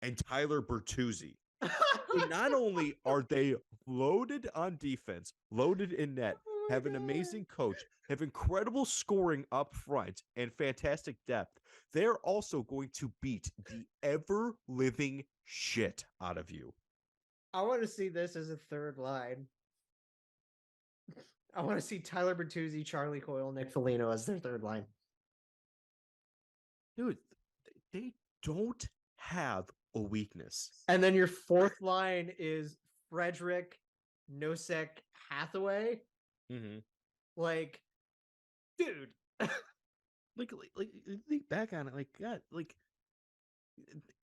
and Tyler Bertuzzi. So not only are they loaded on defense, loaded in net, have an amazing coach, have incredible scoring up front, and fantastic depth, they're also going to beat the ever-living shit out of you. I want to see this as a third line. I want to see Tyler Bertuzzi, Charlie Coyle, Nick Foligno as their third line. Dude, they don't have a weakness. And then your fourth line is Frederick, Nosek, Hathaway. Mm-hmm. Like, dude. like think back on it. Like, God, like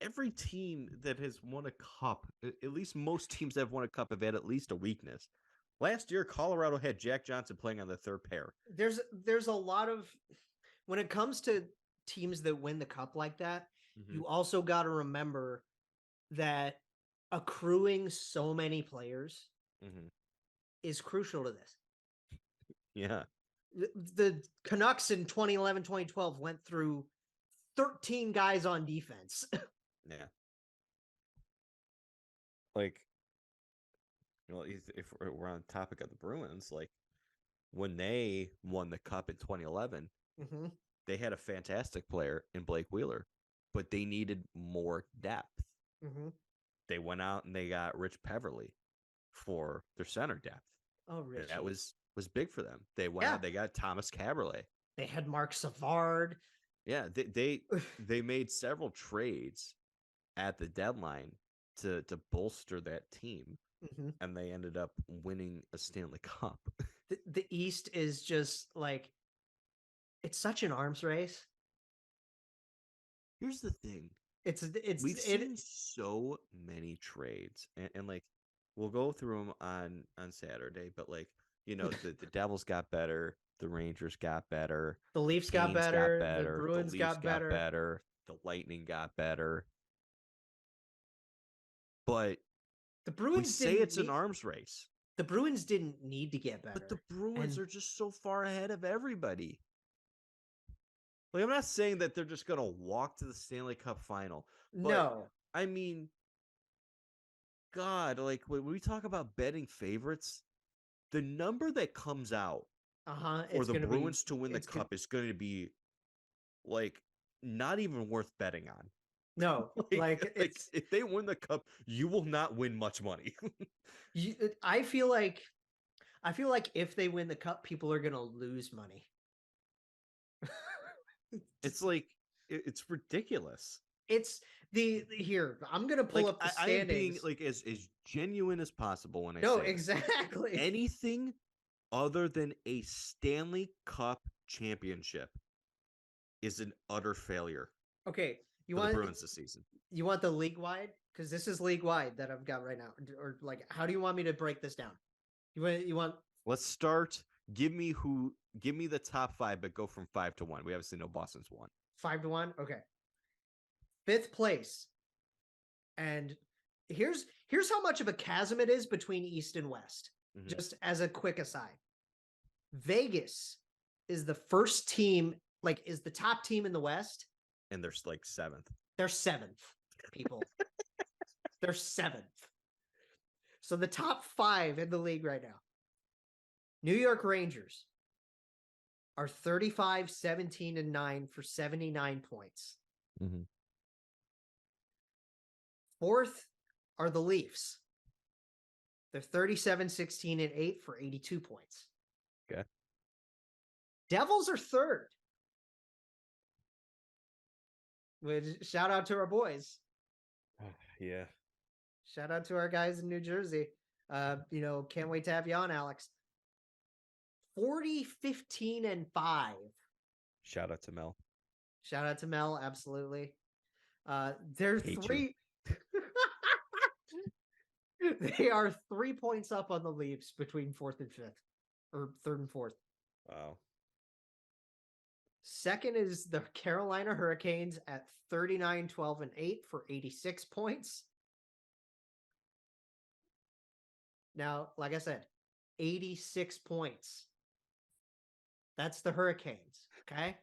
every team that has won a cup, at least most teams that have won a cup have had at least a weakness. Last year, Colorado had Jack Johnson playing on the third pair. There's a lot of, when it comes to teams that win the cup like that, you also got to remember that accruing so many players is crucial to this. Yeah. The Canucks in 2011, 2012 went through 13 guys on defense. Yeah. Like, you know, if we're on the topic of the Bruins, like when they won the cup in 2011, they had a fantastic player in Blake Wheeler, but they needed more depth. They went out and they got Rich Peverly for their center depth. Oh, Rich. That was big for them. They went out, they got Thomas Caberlet. They had Mark Savard. Yeah, they made several trades at the deadline to bolster that team, and they ended up winning a Stanley Cup. The East is just like, it's such an arms race. Here's the thing. We've seen so many trades, and like we'll go through them on Saturday, but like, you know, the Devils got better, the Rangers got better, the Leafs got better, the Bruins got better, the Lightning got better. But the Bruins say it's an arms race. The Bruins didn't need to get better. But the Bruins are just so far ahead of everybody. Like, I'm not saying that they're just going to walk to the Stanley Cup final. No. I mean, God, like when we talk about betting favorites, the number that comes out for the Bruins to win the cup is going to be like not even worth betting on. No, like if they win the cup, you will not win much money. I feel like if they win the cup, people are going to lose money. It's like it's ridiculous. It's here. I'm gonna pull Like up the I am being standings. like as genuine as possible when I No, say this. exactly. Anything other than a Stanley Cup championship is an utter failure Okay, you for the want Bruins this season. you want the league wide, because this is league wide that I've got right now. Or like, how do you want me to break this down? You want Let's start. Give me the top 5, but go from 5 to 1. We obviously know Boston's 1. 5-1? Okay. Fifth place. And here's how much of a chasm it is between East and West. Mhm. Just as a quick aside. Vegas is the first team, like is the top team in the West. And they're like 7th. They're 7th, people. They're 7th. So the top 5 in the league right now. New York Rangers are 35, 17, and 9 for 79 points. Mm-hmm. Fourth are the Leafs. They're 37, 16, and 8 for 82 points. Okay. Devils are third. Which, shout out to our boys. Yeah. Shout out to our guys in New Jersey. Can't wait to have you on, Alex. 40, 15, and 5. Shout out to Mel. Shout out to Mel, absolutely. They're Hate three. They are 3 points up on the Leafs between 4th and 5th, or 3rd and 4th. Wow. Second is the Carolina Hurricanes at 39, 12, and 8 for 86 points. Now, like I said, 86 points. That's the Hurricanes. Okay.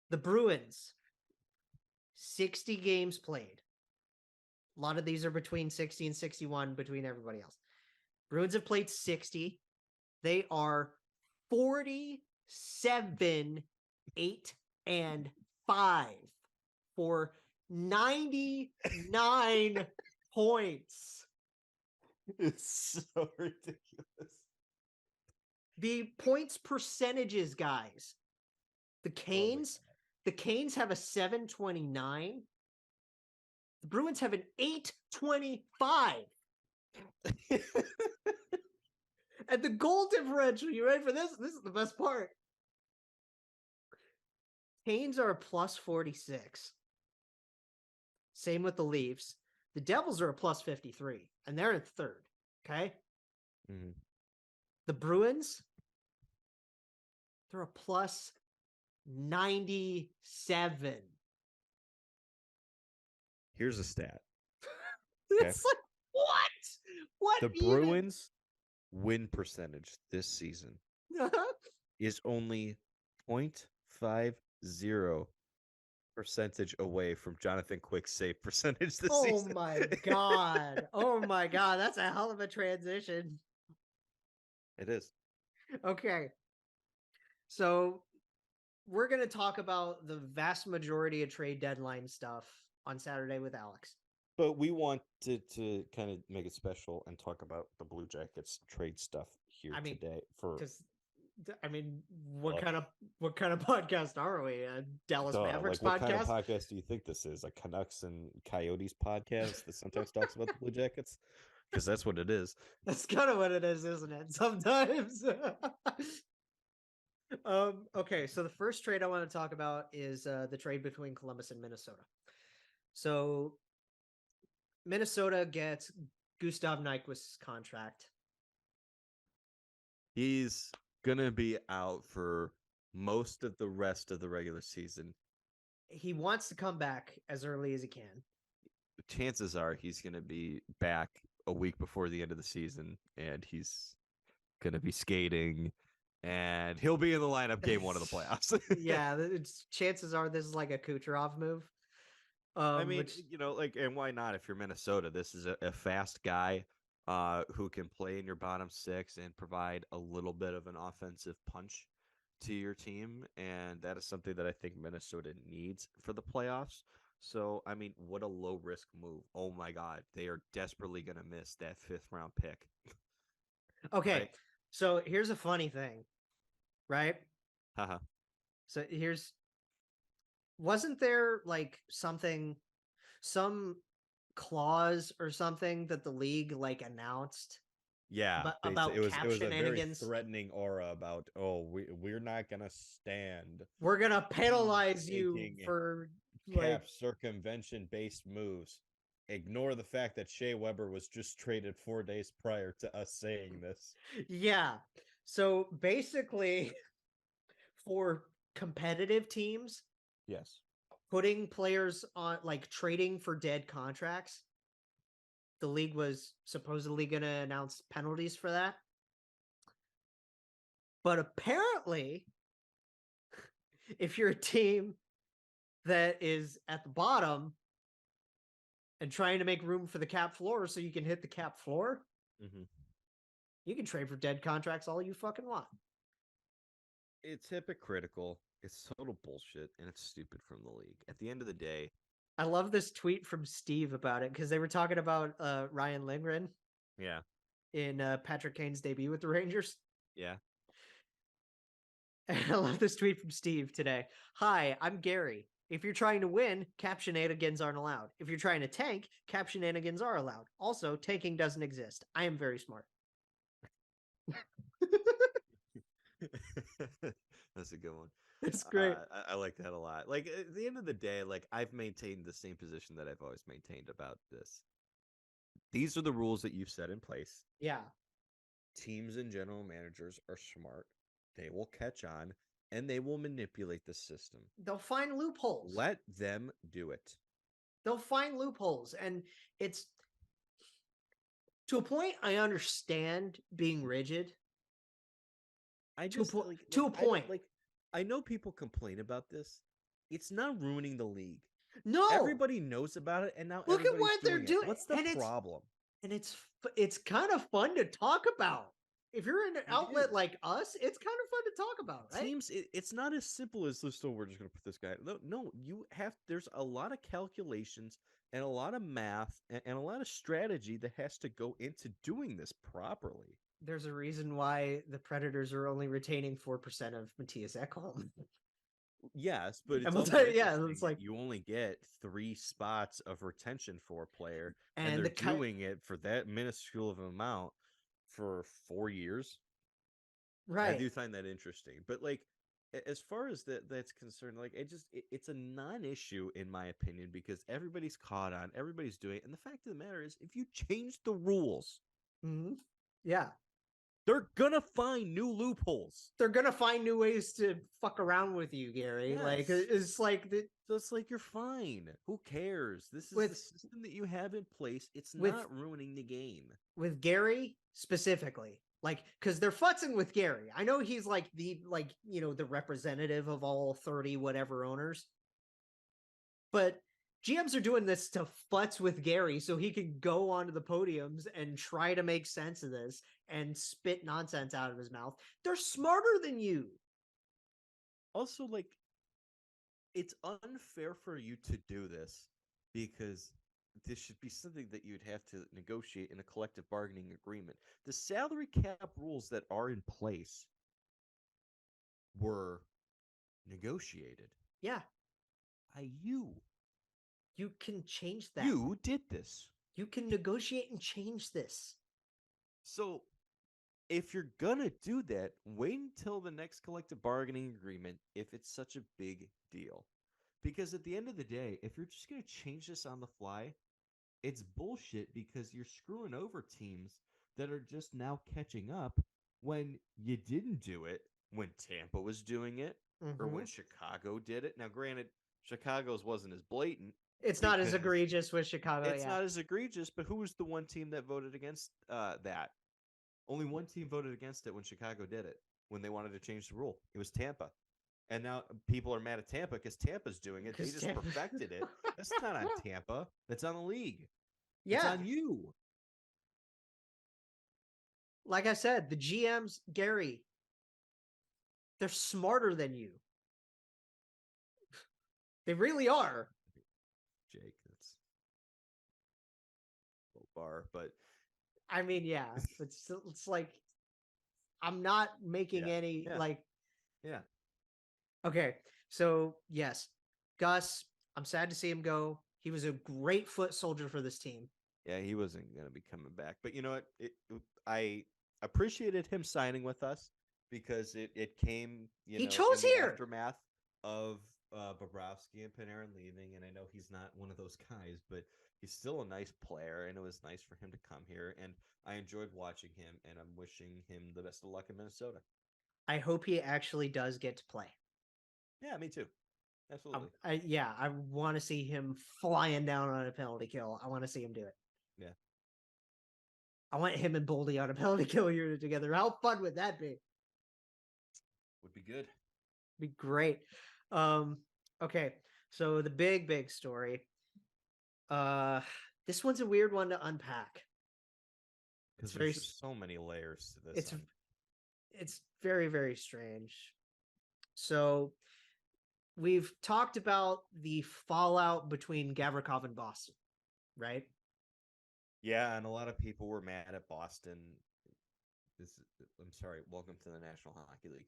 The Bruins, 60 games played. A lot of these are between 60 and 61 between everybody else. Bruins have played 60. They are 47, 8, and 5 for 99 points. It's so ridiculous. The points percentages, guys. The Canes have a 729. The Bruins have an 825. And the goal differential, you ready for this? This is the best part. Canes are a plus 46. Same with the Leafs. The Devils are a plus 53, and they're in third. Okay. Mm-hmm. The Bruins, they're a plus 97. Here's a stat. It's like, what? The Bruins win percentage this season is only 0.50 percentage away from Jonathan Quick's save percentage this season. Oh my god. Oh my god. That's a hell of a transition. It is. Okay. So we're going to talk about the vast majority of trade deadline stuff on Saturday with Alex. But we wanted to kind of make it special and talk about the Blue Jackets trade stuff here today. What kind of podcast are we? A Dallas Mavericks what podcast? Kind of podcast do you think this is? A Canucks and Coyotes podcast that sometimes talks about the Blue Jackets? Because that's what it is. That's kind of what it is, isn't it? Sometimes. Okay, so the first trade I want to talk about is the trade between Columbus and Minnesota. So Minnesota gets Gustav Nyquist's contract. He's going to be out for most of the rest of the regular season. He wants to come back as early as he can. Chances are he's going to be back a week before the end of the season, and he's going to be skating, and he'll be in the lineup game 1 of the playoffs. Yeah, chances are this is like a Kucherov move. And why not? If you're Minnesota, this is a fast guy who can play in your bottom 6 and provide a little bit of an offensive punch to your team. And that is something that I think Minnesota needs for the playoffs. So, what a low risk move. Oh my God. They are desperately going to miss that 5th round pick. Okay. Right? So here's a funny thing, right? Haha. So wasn't there like some clause or something that the league like announced Yeah, about it cap was a very shenanigans? threatening aura about, oh, we're not gonna stand We're gonna penalize you taking for cap like circumvention based moves. Ignore the fact that Shea Weber was just traded 4 days prior to us saying this. yeah. So basically, for competitive teams, Yes. putting players on like trading for dead contracts, the league was supposedly going to announce penalties for that. But apparently, if you're a team that is at the bottom and trying to make room for the cap floor so you can hit the cap floor, you can trade for dead contracts all you fucking want. It's hypocritical. It's total bullshit, and it's stupid from the league. At the end of the day, I love this tweet from Steve about it because they were talking about Ryan Lindgren yeah, in Patrick Kane's debut with the Rangers. yeah. I love this tweet from Steve today. Hi, I'm Gary. If you're trying to win, cap shenanigans aren't allowed. If you're trying to tank, cap shenanigans are allowed. Also, tanking doesn't exist. I am very smart. That's a good one. It's great. I like that a lot. Like at the end of the day, like I've maintained the same position that I've always maintained about this. These are the rules that you've set in place. Yeah. Teams and general managers are smart. They will catch on and they will manipulate the system. They'll find loopholes. Let them do it. They'll find loopholes. And it's to a point, I understand being rigid. To a point. I know people complain about this. It's not ruining the league. No, everybody knows about it, and now look at what they're doing. What's the problem? And it's kind of fun to talk about. If you're in an outlet like us, it's kind of fun to talk about, right? Teams, it's not as simple as this. So we're just going to put this guy. No, you have. There's a lot of calculations and a lot of math and a lot of strategy that has to go into doing this properly. There's a reason why the Predators are only retaining 4% of Matthias Ekholm. Yes, but it's it's like you only get 3 spots of retention for a player, and they're doing it for that minuscule of an amount for 4 years. Right. I do find that interesting, but like as far as that's concerned, like it's a non-issue in my opinion because everybody's caught on, everybody's doing it, and the fact of the matter is, if you change the rules, yeah. They're gonna find new loopholes. They're gonna find new ways to fuck around with you, Gary. Yes. Like it's like so it's like you're fine. Who cares? This is the system that you have in place. It's not ruining the game. With Gary specifically, like because they're futzing with Gary. I know he's like the representative of all 30 whatever owners, but GMs are doing this to futz with Gary so he can go onto the podiums and try to make sense of this and spit nonsense out of his mouth. They're smarter than you. Also, like, it's unfair for you to do this because this should be something that you'd have to negotiate in a collective bargaining agreement. The salary cap rules that are in place were negotiated. Yeah. By you. You can change that. You did this. You can negotiate and change this. So, if you're going to do that, wait until the next collective bargaining agreement if it's such a big deal. Because at the end of the day, if you're just going to change this on the fly, it's bullshit because you're screwing over teams that are just now catching up when you didn't do it, when Tampa was doing it, or when Chicago did it. Now, granted, Chicago's wasn't as blatant. It's not as egregious with Chicago. It's not as egregious, but who was the one team that voted against that? Only one team voted against it when Chicago did it, when they wanted to change the rule. It was Tampa. And now people are mad at Tampa because Tampa's doing it. They just perfected it. That's not on Tampa. That's on the league. Yeah. It's on you. Like I said, the GMs, Gary, they're smarter than you. They really are. Jake, that's a low bar, but I mean, yeah, it's like I'm not making any like. Yeah. Okay, so yes, Gus, I'm sad to see him go. He was a great foot soldier for this team. Yeah, he wasn't going to be coming back. But you know what? I appreciated him signing with us because it came, He in chose the here. aftermath of Bobrovsky and Panarin leaving. And I know he's not one of those guys, but he's still a nice player. And it was nice for him to come here. And I enjoyed watching him. And I'm wishing him the best of luck in Minnesota. I hope he actually does get to play. Yeah, me too. Absolutely. I want to see him flying down on a penalty kill. I want to see him do it. Yeah. I want him and Boldy on a penalty kill unit together. How fun would that be? Would be good. Be great. Okay, so the big story. This one's a weird one to unpack. Because very there's just so many layers to this. It's very strange. So we've talked about the fallout between Gavrikov and Boston, right? Yeah, and a lot of people were mad at Boston. I'm sorry, welcome to the National Hockey League.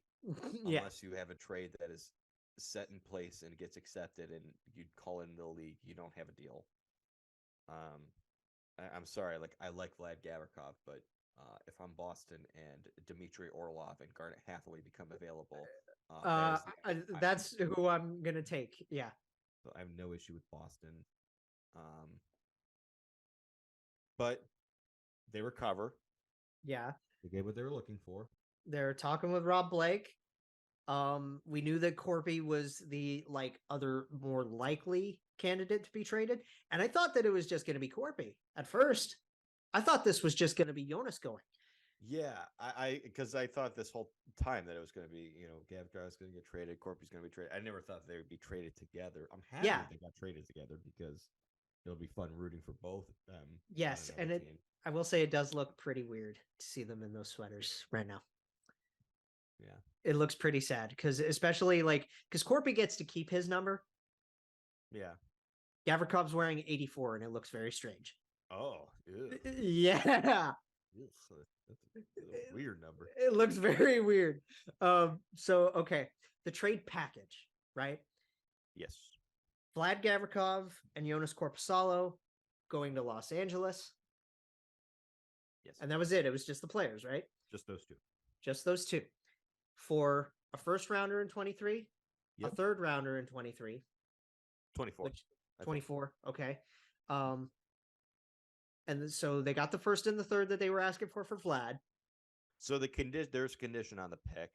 Yeah. Unless you have a trade that is set in place and gets accepted and you call in the league, you don't have a deal. I'm sorry, like I like Vlad Gavrikov, but if I'm Boston and Dmitry Orlov and Garnet Hathaway become available, That's who I'm gonna take. Yeah. So I have no issue with Boston. But they recover. Yeah. They get what they were looking for. They're talking with Rob Blake. We knew that Corpy was the other more likely candidate to be traded, and I thought that it was just going to be Corpy at first. I thought this was just going to be Jonas going. Yeah, because I thought this whole time that it was going to be, Gavrikov is going to get traded, Corpy's going to be traded. I never thought they would be traded together. I'm happy that they got traded together because it'll be fun rooting for both of them. Yes, and I will say it does look pretty weird to see them in those sweaters right now. Yeah. It looks pretty sad because especially because Corpy gets to keep his number. Yeah. Gavrikov's wearing 84 and it looks very strange. Oh, ew. Yeah. That's a weird number. It looks very weird. So okay, the trade package, right? Yes. Vlad Gavrikov and Jonas Korpisalo going to Los Angeles. Yes. And that was it. It was just the players, right? Just those two. Just those two. For a first rounder in 23, a third rounder in 23. 24. 24. Okay. And so they got the first and the third that they were asking for Vlad. So there's a condition on the pick.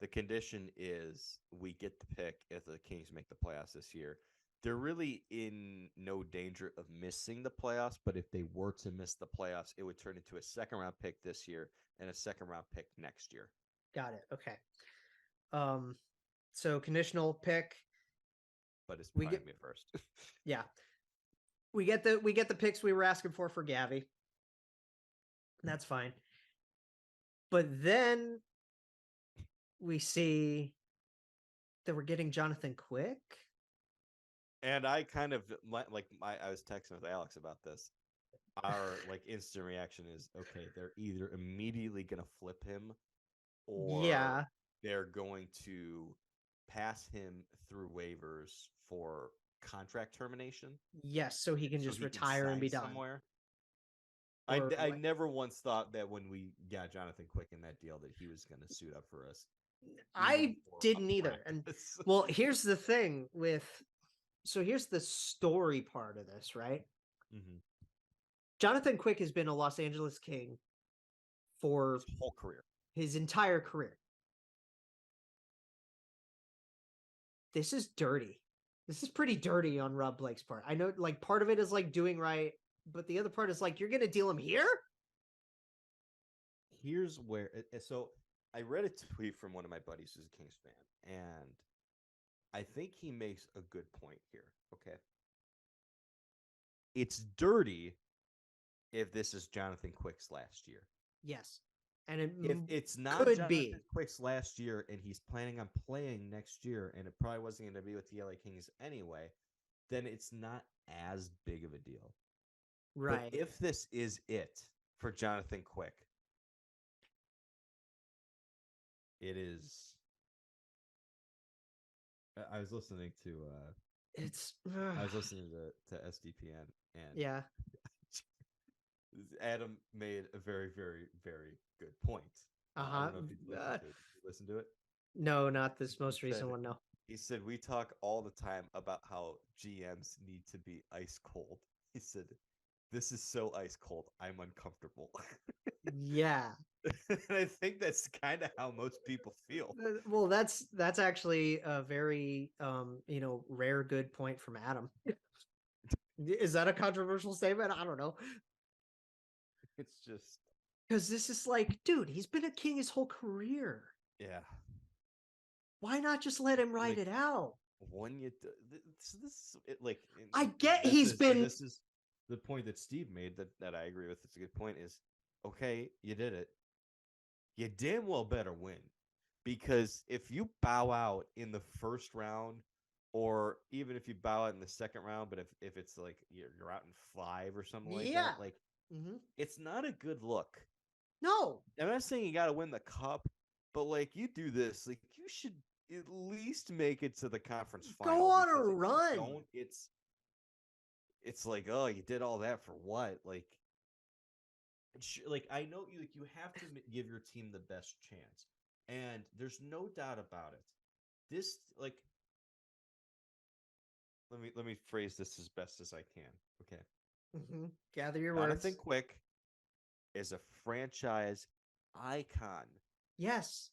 The condition is we get the pick if the Kings make the playoffs this year. They're really in no danger of missing the playoffs, but if they were to miss the playoffs, it would turn into a second-round pick this year and a second-round pick next year. Got it. Okay. So conditional pick. But it's probably me first. Yeah. We get the picks we were asking for Gavi. That's fine. But then we see that we're getting Jonathan Quick. And I kind of I was texting with Alex about this. Our instant reaction is, okay, they're either immediately going to flip him or they're going to pass him through waivers for contract termination. Yes, so he can just retire and be done. Somewhere. I never once thought that when we got Jonathan Quick in that deal that he was going to suit up for us. I didn't either. And well, here's the thing here's the story part of this, right? Mm-hmm. Jonathan Quick has been a Los Angeles King for his whole career, his entire career. This is dirty. This is pretty dirty on Rob Blake's part. I know part of it is doing right, but the other part is you're going to deal him here? Here's where so I read a tweet from one of my buddies who's a Kings fan, and I think he makes a good point here. Okay. It's dirty if this is Jonathan Quick's last year. Yes. And if it's not Jonathan Quick's last year and he's planning on playing next year and it probably wasn't going to be with the LA Kings anyway, then it's not as big of a deal. Right. But if this is it for Jonathan Quick, it is I was listening to It's I was listening to SDPN, and yeah. Adam made a very, very, very good point. I Uh-huh. don't know if you listened to it. Did you listen to it? No, not this most He recent said one. No. he said we talk all the time about how GMs need to be ice cold. He said, "This is so ice cold, I'm uncomfortable." Yeah. And I think that's kind of how most people feel. Well, that's actually a very rare good point from Adam. Is that a controversial statement? I don't know. It's just, Because this is like, dude, he's been a king his whole career. yeah. Why not just let him ride Like, it out? when you like I get he's been this is the point that Steve made that I agree with. It's a good point. Is okay, you did it. You damn well better win, because if you bow out in the first round, or even if you bow out in the second round, but if it's like you're out in 5 or something like yeah. that, like Mhm. it's not a good look. No. I'm not saying you got to win the cup, but like you do this, like you should at least make it to the conference final. Go on a Because if you run. don't, it's like, oh, you did all that for what? Like I know you have to give your team the best chance, and there's no doubt about it. This like let me phrase this as best as I can. Okay, Mhm. Gather your Jonathan words. Quick is a franchise icon. Yes.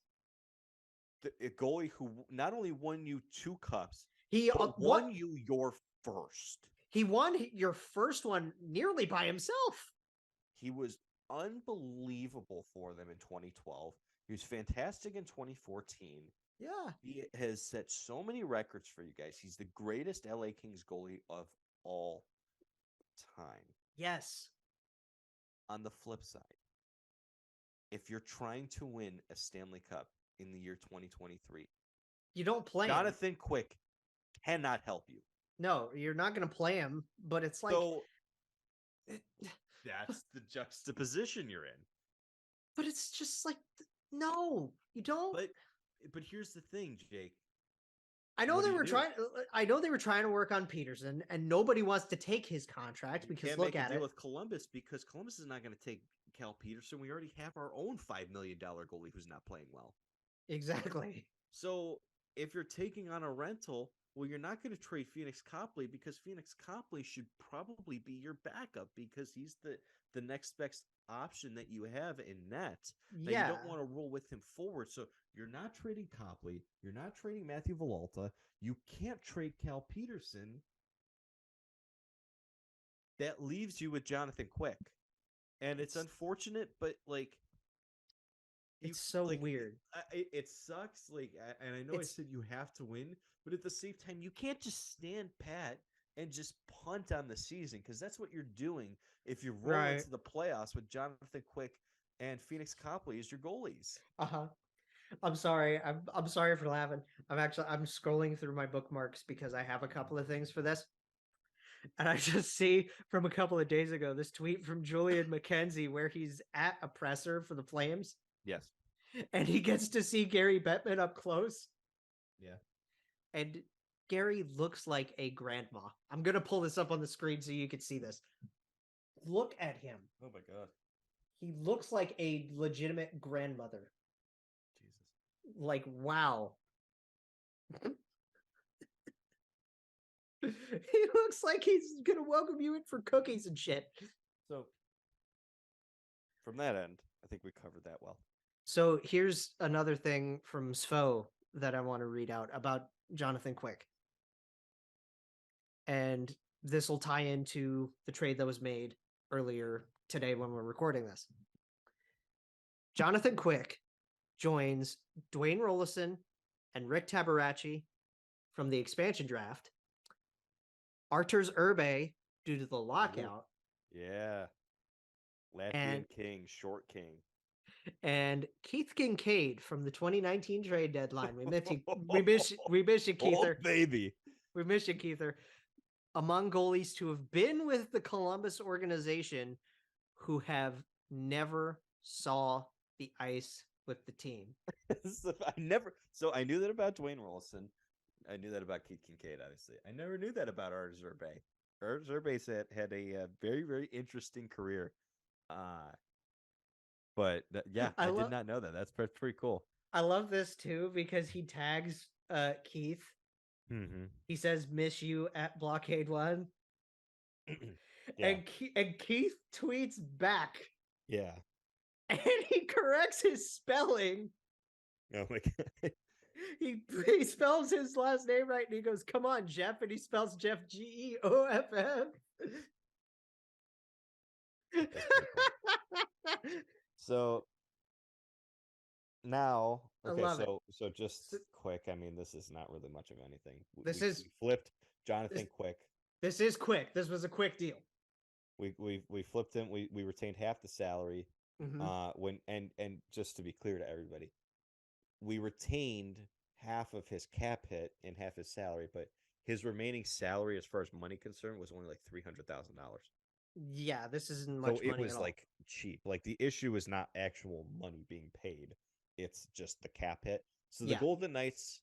A goalie who not only won you 2 cups, He but won you your first. He won your first one nearly by himself. He was unbelievable for them in 2012. He was fantastic in 2014. Yeah. He has set so many records for you guys. He's the greatest LA Kings goalie of all time. Yes. On the flip side, if you're trying to win a Stanley Cup in the year 2023, You don't play him. Jonathan Quick cannot help you. No, you're not going to play him, but it's like So that's the juxtaposition you're in. but it's just like no, you don't. But here's the thing, Jake. I know What they do you were do? trying. I know they were trying to work on Peterson, and nobody wants to take his contract You because can't look make a at deal it. with Columbus, because Columbus is not going to take Cal Peterson. We already have our own $5 million goalie who's not playing well. Exactly. So if you're taking on a rental, well, you're not going to trade Phoenix Copley, because Phoenix Copley should probably be your backup, because he's the next best option that you have in net. Now, Yeah. you don't want to roll with him forward, so you're not trading Copley. You're not trading Matthew Villalta. You can't trade Cal Peterson. That leaves you with Jonathan Quick. And it's unfortunate, but like, It's so weird. It sucks. And I know I said you have to win, but at the same time, you can't just stand pat and just punt on the season, because that's what you're doing if you roll Right. into the playoffs with Jonathan Quick and Phoenix Copley as your goalies. Uh-huh. I'm sorry. I'm sorry for laughing. I'm scrolling through my bookmarks because I have a couple of things for this. And I just see from a couple of days ago this tweet from Julian McKenzie where he's at a presser for the Flames. Yes. And he gets to see Gary Bettman up close. Yeah. And Gary looks like a grandma. I'm going to pull this up on the screen so you can see this. Look at him. Oh my God. He looks like a legitimate grandmother. Jesus. Like, wow. He looks like he's going to welcome you in for cookies and shit. So from that end, I think we covered that well. So here's another thing from Sfo that I want to read out about Jonathan Quick. And this will tie into the trade that was made earlier today when we're recording this. Jonathan Quick joins Dwayne Rollison and Rick Tabaracci from the expansion draft. Arturs Urbe, due to the lockout. Yeah. Latvian King, short king. And Keith Kincaid from the 2019 trade deadline. We miss you, Keither. Oh, baby. We miss you, Keither. Among goalies to have been with the Columbus organization who have never saw the ice with the team. I knew that about Dwayne Rollison. I knew that about Keith Kincaid, obviously. I never knew that about Art Zerbe. Art Zerbe had a very, very interesting career. But yeah, I I did love not know that. That's pretty cool. I love this too because he tags Keith. Mm-hmm. He says miss you at Blockade 1. Yeah. And Keith tweets back Yeah. and he corrects his spelling. Oh my God. He spells his last name right and he goes, "Come on, Jeff," and he spells Jeff Geoff. That's pretty cool. So now, I okay, love it. so just quick. I mean, this is not really much of anything. We flipped Jonathan Quick. This is quick. This was a quick deal. We flipped him. We retained half the salary. Mm-hmm. When and just to be clear to everybody, we retained half of his cap hit and half his salary, but his remaining salary, as far as money concerned, was only like $300,000. Yeah, this isn't So much it money was at all. like cheap. Like the issue is not actual money being paid; it's just the cap hit. So the Yeah. Golden Knights,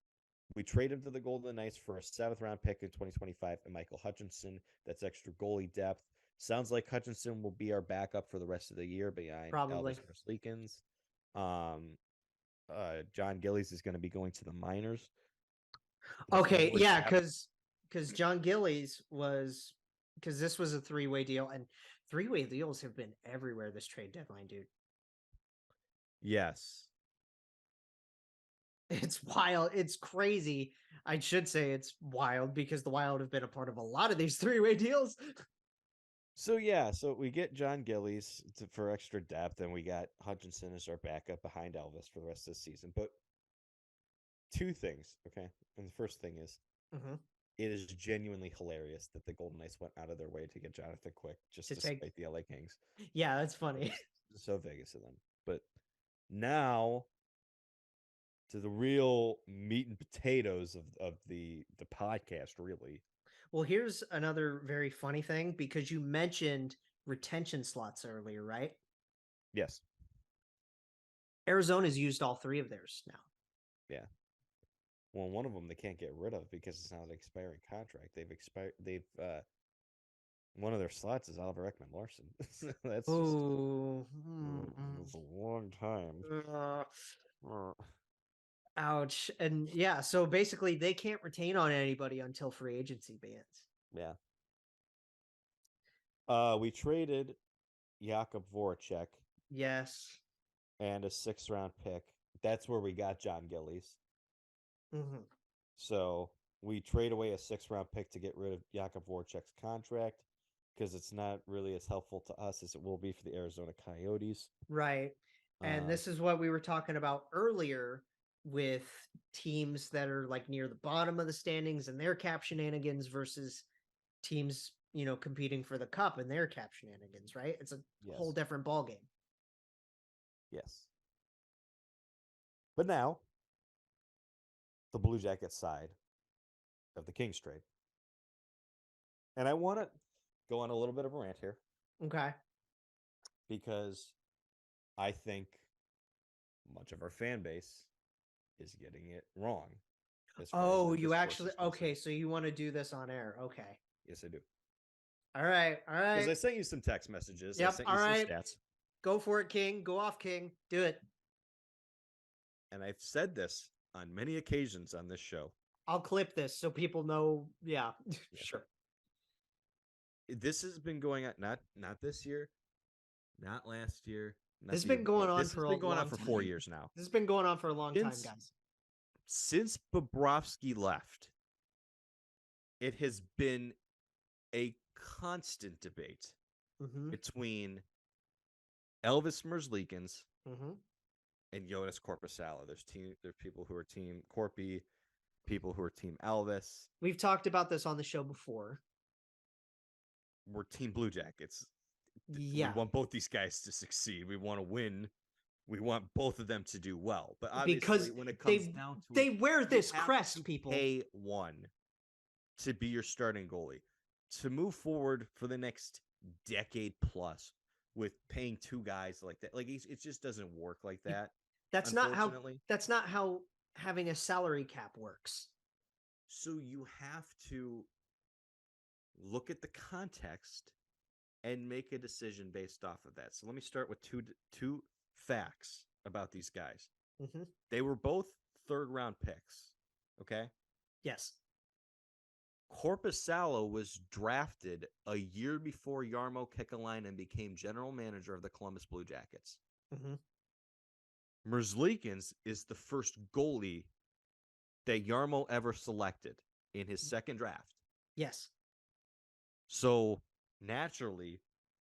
we traded to the Golden Knights for a 7th-round pick in 2025 and Michael Hutchinson. That's extra goalie depth. Sounds like Hutchinson will be our backup for the rest of the year behind Probably. Elvis Merzlikins. John Gillies is going to be going to the minors. Okay, yeah, because John Gillies was because this was a 3-way deal, and 3-way deals have been everywhere this trade deadline, dude. Yes. It's wild. It's crazy. I should say it's wild because the Wild have been a part of a lot of these 3-way deals. So yeah, so we get John Gillies for extra depth, and we got Hutchinson as our backup behind Elvis for the rest of the season. But two things, okay? And the first thing is, it is genuinely hilarious that the Golden Knights went out of their way to get Jonathan Quick just to spite the LA Kings. Yeah, that's funny. So Vegas of them. But now to the real meat and potatoes of the podcast, really. Well, here's another very funny thing because you mentioned retention slots earlier, right? Yes. Arizona's used all 3 of theirs now. Yeah. Well, one of them they can't get rid of because it's not an expiring contract. They've one of their slots is Oliver Ekman Larson. That's just it's a long time. Ouch. And yeah, so basically they can't retain on anybody until free agency bans. Yeah. We traded Jakub Voracek. Yes. And a 6th-round pick. That's where we got John Gillies. Mm-hmm. So we trade away a 6th-round pick to get rid of Jakub Voracek's contract because it's not really as helpful to us as it will be for the Arizona Coyotes. Right. And this is what we were talking about earlier with teams that are like near the bottom of the standings and their cap shenanigans versus teams, competing for the cup and their cap shenanigans, right? It's a whole different ballgame. Yes. But now, the Blue Jackets side of the Kings trade. And I want to go on a little bit of a rant here. Okay. Because I think much of our fan base is getting it wrong. Oh, you actually... Okay, so you want to do this on air. Okay. Yes, I do. All right. Because I sent you some text messages. Yep. I sent you some stats. Go for it, King. Go off, King. Do it. And I've said this on many occasions on this show. I'll clip this so people know. Yeah. Sure. This has been going on not this year, not last year. This has been going on for 4 years now. This has been going on for a long time, guys. Since Bobrovsky left, it has been a constant debate between Elvis Merzlikins and Jonas Korpisalo. There's people who are team Corpy, people who are team Elvis. We've talked about this on the show before. We're team Blue Jackets. Yeah. We want both these guys to succeed. We want to win. We want both of them to do well. But obviously, because when it comes down to they wear this crest, people. Pay one to be your starting goalie. To move forward for the next decade plus with paying 2 guys like that. Like it just doesn't work like that. That's not how having a salary cap works. So you have to look at the context and make a decision based off of that. So let me start with two facts about these guys. Mm-hmm. They were both third-round picks, okay? Yes. Korpisalo was drafted a year before Jarmo Kekalainen became general manager of the Columbus Blue Jackets. Mm-hmm. Merzlikins is the first goalie that Jarmo ever selected in his second draft. Yes. So naturally,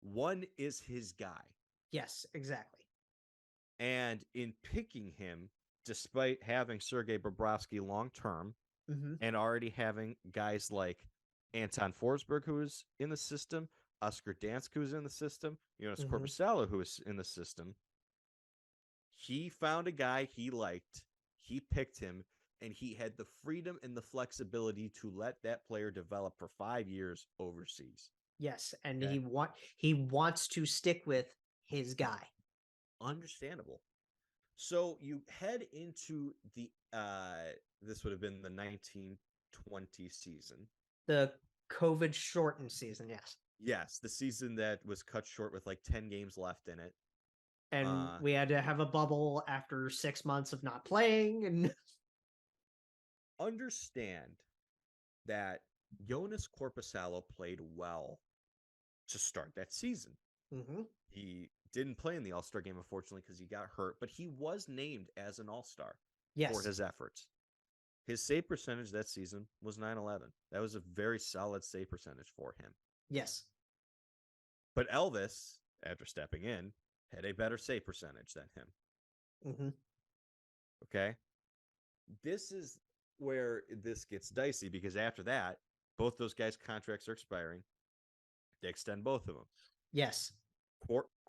one is his guy. Yes, exactly. And in picking him, despite having Sergei Bobrovsky long term Mm-hmm. and already having guys like Anton Forsberg, who is in the system, Oscar Dansk, who's in the system, Jonas Mm-hmm. Korpisalo, who is in the system, he found a guy he liked, he picked him, and he had the freedom and the flexibility to let that player develop for 5 years overseas. Yes, and Okay. he wants to stick with his guy. Understandable. So you head into the this would have been the 1920 season. The COVID shortened season, yes. Yes, the season that was cut short with like 10 games left in it. And we had to have a bubble after 6 months of not playing. And understand that Jonas Korpisalo played well to start that season. mm-hmm. He didn't play in the All-Star game, unfortunately, because he got hurt, but he was named as an All-Star Yes. for his efforts. His save percentage that season was .911. That was a very solid save percentage for him. Yes. But Elvis, after stepping in, had a better save percentage than him. Mm-hmm. Okay? This is where this gets dicey because after that, both those guys' contracts are expiring. They extend both of them. Yes.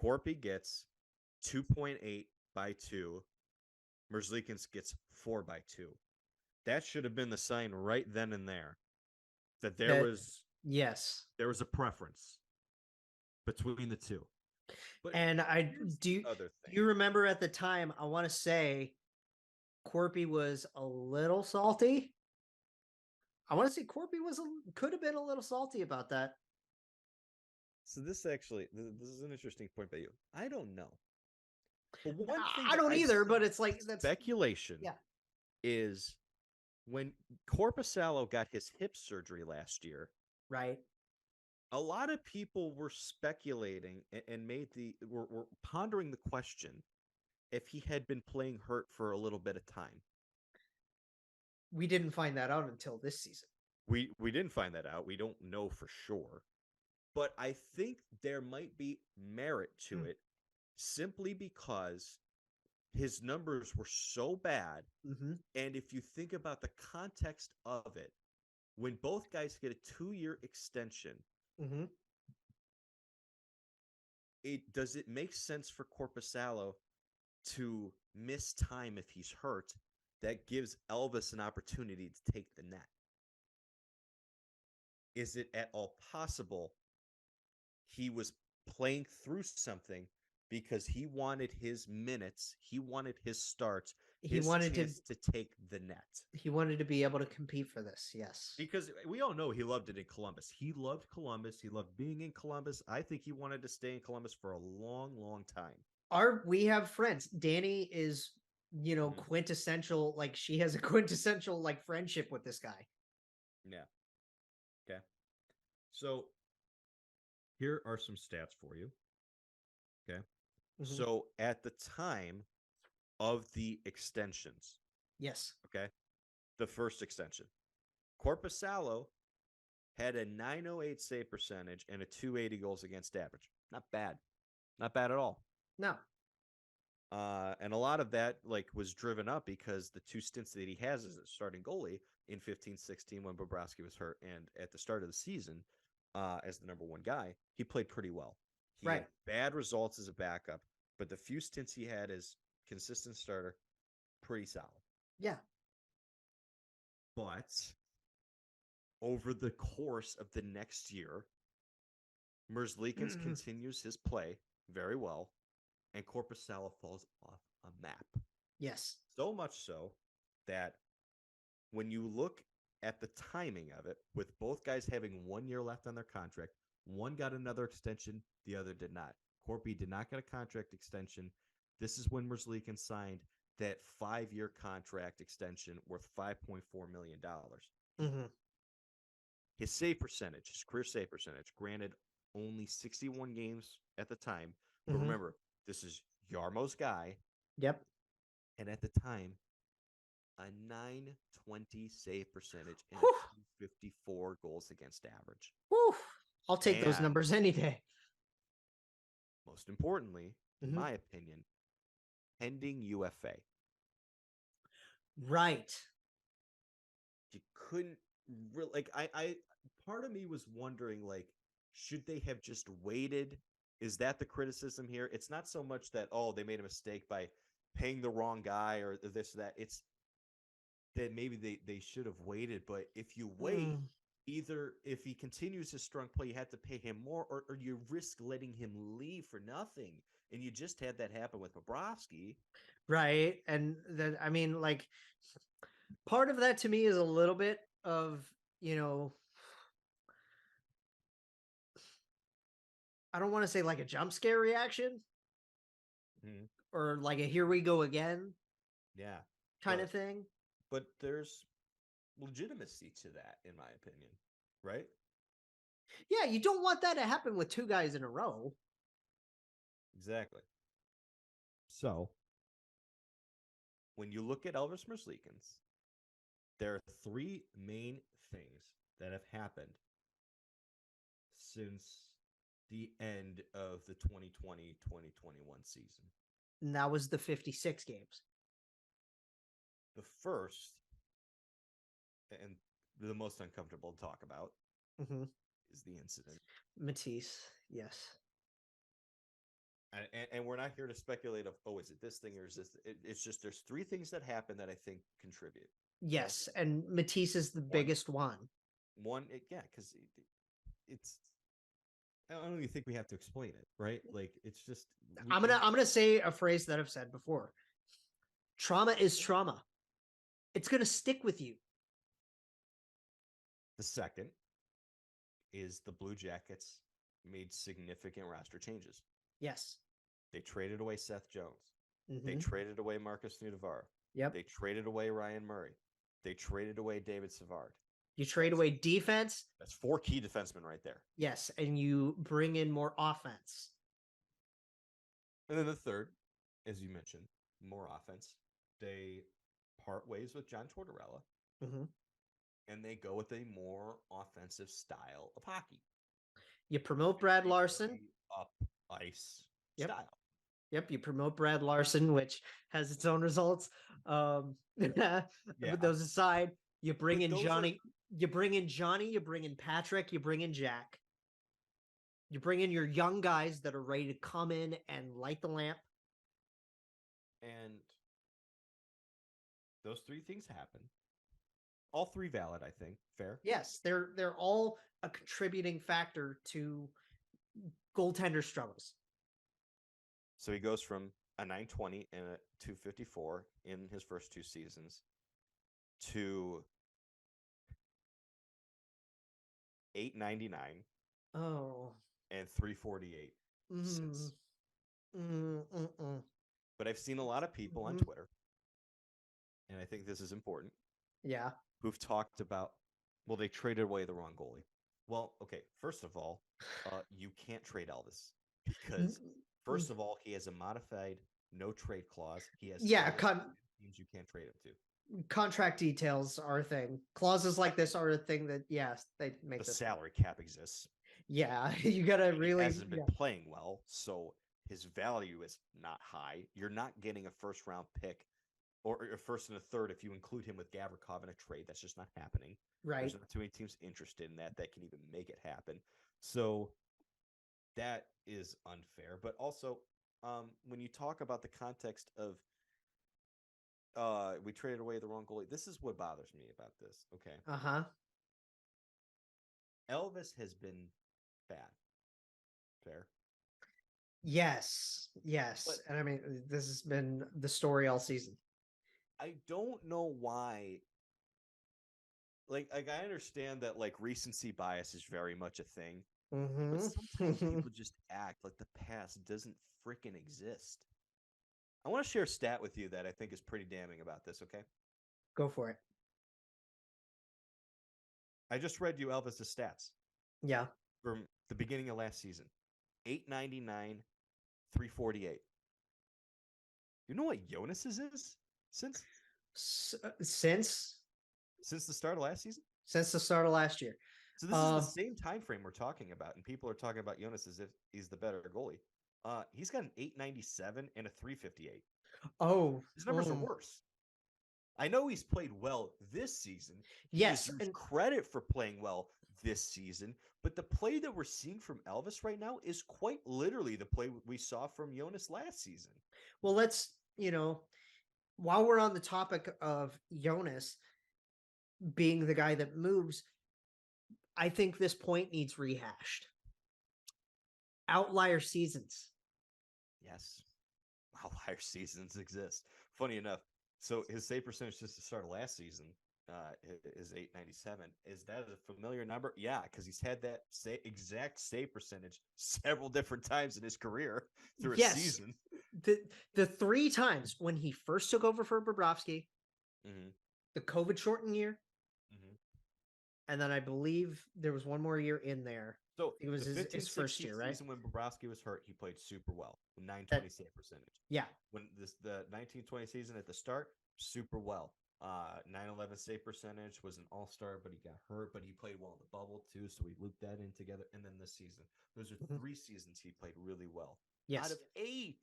Corpy gets 2.8 by 2. Merzlikins gets 4 by 2. That should have been the sign right then and there that there was a preference between the two. But and I do you remember at the time, I want to say Corpy was a little salty. I want to say Corpy could have been a little salty about that. So this is an interesting point by you. I don't know. But one thing I don't either, but it's like that's speculation. Yeah. Is when Korpisalo got his hip surgery last year, right? A lot of people were speculating and were pondering the question if he had been playing hurt for a little bit of time. We didn't find that out until this season. We didn't find that out. We don't know for sure. But I think there might be merit to it simply because his numbers were so bad. Mm-hmm. And if you think about the context of it, when both guys get a 2-year extension, mm-hmm. Does it make sense for Korpisalo to miss time if he's hurt? That gives Elvis an opportunity to take the net. Is it at all possible he was playing through something because he wanted his minutes, he wanted his starts, he wanted to take the net. He wanted to be able to compete for this, yes. Because we all know he loved it in Columbus. He loved Columbus. He loved being in Columbus. I think he wanted to stay in Columbus for a long, long time. We have friends. Danny is, quintessential, like she has a quintessential like friendship with this guy. Yeah. Okay. So here are some stats for you. Okay. Mm-hmm. So at the time of the extensions. Yes. Okay. The first extension. Korpisalo had a .908 save percentage and a .280 goals against average. Not bad. Not bad at all. No. And a lot of that was driven up because the 2 stints that he has as a starting goalie in 15-16 when Bobrovsky was hurt and at the start of the season as the number 1 guy, he played pretty well. He had bad results as a backup, but the few stints he had as consistent starter, pretty solid. Yeah. But over the course of the next year, Merzlikins continues his play very well, and Korpisalo falls off a map. Yes. So much so that when you look at the timing of it, with both guys having 1 year left on their contract, one got another extension, the other did not. Corby did not get a contract extension. This is when Merzlikins signed that 5-year contract extension worth $5.4 million. Mm-hmm. His save percentage, his career save percentage, granted only 61 games at the time. But Mm-hmm. remember, this is Yarmo's guy. Yep. And at the time, a 920 save percentage and Whew. a 254 goals against average. Whew. I'll take those And numbers any day. most importantly, in Mhm. my opinion, pending UFA. Right. You couldn't really, like, I part of me was wondering, like, should they have just waited? Is that the criticism here? It's not so much that, oh, they made a mistake by paying the wrong guy or this or that. It's that maybe they should have waited. But if you wait, either if he continues his strong play, you have to pay him more, or you risk letting him leave for nothing. And you just had that happen with Bobrovsky. Right. And then, I mean, like, part of that to me is a little bit of, I don't want to say like a jump scare reaction or like a here we go again Yeah. kind of thing. But there's legitimacy to that, in my opinion, right? Yeah, you don't want that to happen with two guys in a row. Exactly. So, when you look at Elvis Merzlikins, there are three main things that have happened since the end of the 2020-2021 season. And that was the 56 games. The first, and the most uncomfortable to talk about, is the incident. Matisse, yes. And we're not here to speculate of, oh, is it this thing or is this? It's just there's three things that happen that I think contribute. Yes, and Matisse is the biggest one. Because it's. I don't even think we have to explain it, right? Like, it's just. I'm gonna say a phrase that I've said before. Trauma is trauma. It's gonna stick with you. The second is the Blue Jackets made significant roster changes. Yes. They traded away Seth Jones. They traded away Marcus Nudvar. Yep. They traded away Ryan Murray. They traded away David Savard. You trade away defense. That's four key defensemen right there. Yes, and you bring in more offense. And then the third, as you mentioned, more offense. They part ways with John Tortorella. And they go with a more offensive style of hockey. You promote Brad Larson. Up ice style. Yep, you promote Brad Larson, which has its own results. But those aside, you bring in Johnny. You bring in Johnny. You bring in Patrick. You bring in Jack. You bring in your young guys that are ready to come in and light the lamp. And those three things happen. All three valid, I think. Fair? Yes, they're all a contributing factor to goaltender struggles. So he goes from a 920 and a 254 in his first two seasons to 899 and 348 since. But I've seen a lot of people on Twitter, and I think this is important. Yeah. Who've talked about, well, they traded away the wrong goalie. Well, okay, first of all, you can't trade Elvis because, first of all, he has a modified no trade clause. He has teams you can't trade him to. Contract details are a thing. Clauses like this are a thing that, yes, they make the salary cap exists. Yeah, you gotta really. He hasn't been playing well, so his value is not high. You're not getting a first round pick or a first and a third if you include him with Gavrikov in a trade. That's just not happening. Right. There's not too many teams interested in that can even make it happen. So that is unfair. But also, when you talk about the context of we traded away the wrong goalie, this is what bothers me about this. Okay. Elvis has been bad. Fair. Yes. But, and I mean, this has been the story all season. I don't know why. like I understand that like recency bias is very much a thing, but sometimes Mm-hmm. people just act like the past doesn't freaking exist. I want to share a stat with you that I think is pretty damning about this, okay? Go for it. I just read you Elvis's stats Yeah. from the beginning of last season. 899, 348. You know what Jonas's is since Since since the start of last season? since the start of last year. So this is the same time frame we're talking about, and people are talking about Jonas as if he's the better goalie. He's got an 897 and a 358. Oh, His numbers are worse. I know he's played well this season. He yes, deserves and credit for playing well this season, but the play that we're seeing from Elvis right now is quite literally the play we saw from Jonas last season. well, let's while we're on the topic of Jonas being the guy that moves, I think this point needs rehashed. Outlier seasons. Yes, outlier seasons exist. Funny enough, so his save percentage since the start of last season is 897. Is that a familiar number? Yeah, because he's had that exact save percentage several different times in his career through a Yes. season. The 3 times when he first took over for Bobrovsky, the COVID shortened year, and then I believe there was one more year in there. So it was his first year, right? Season when Bobrovsky was hurt, he played super well, 920 save percentage. Yeah. When the 1920 season at the start, super well. 911 save percentage, was an all-star, but he got hurt, but he played well in the bubble too, so we looped that in together. And then this season, those are 3 seasons he played really well. Yes. Out of 8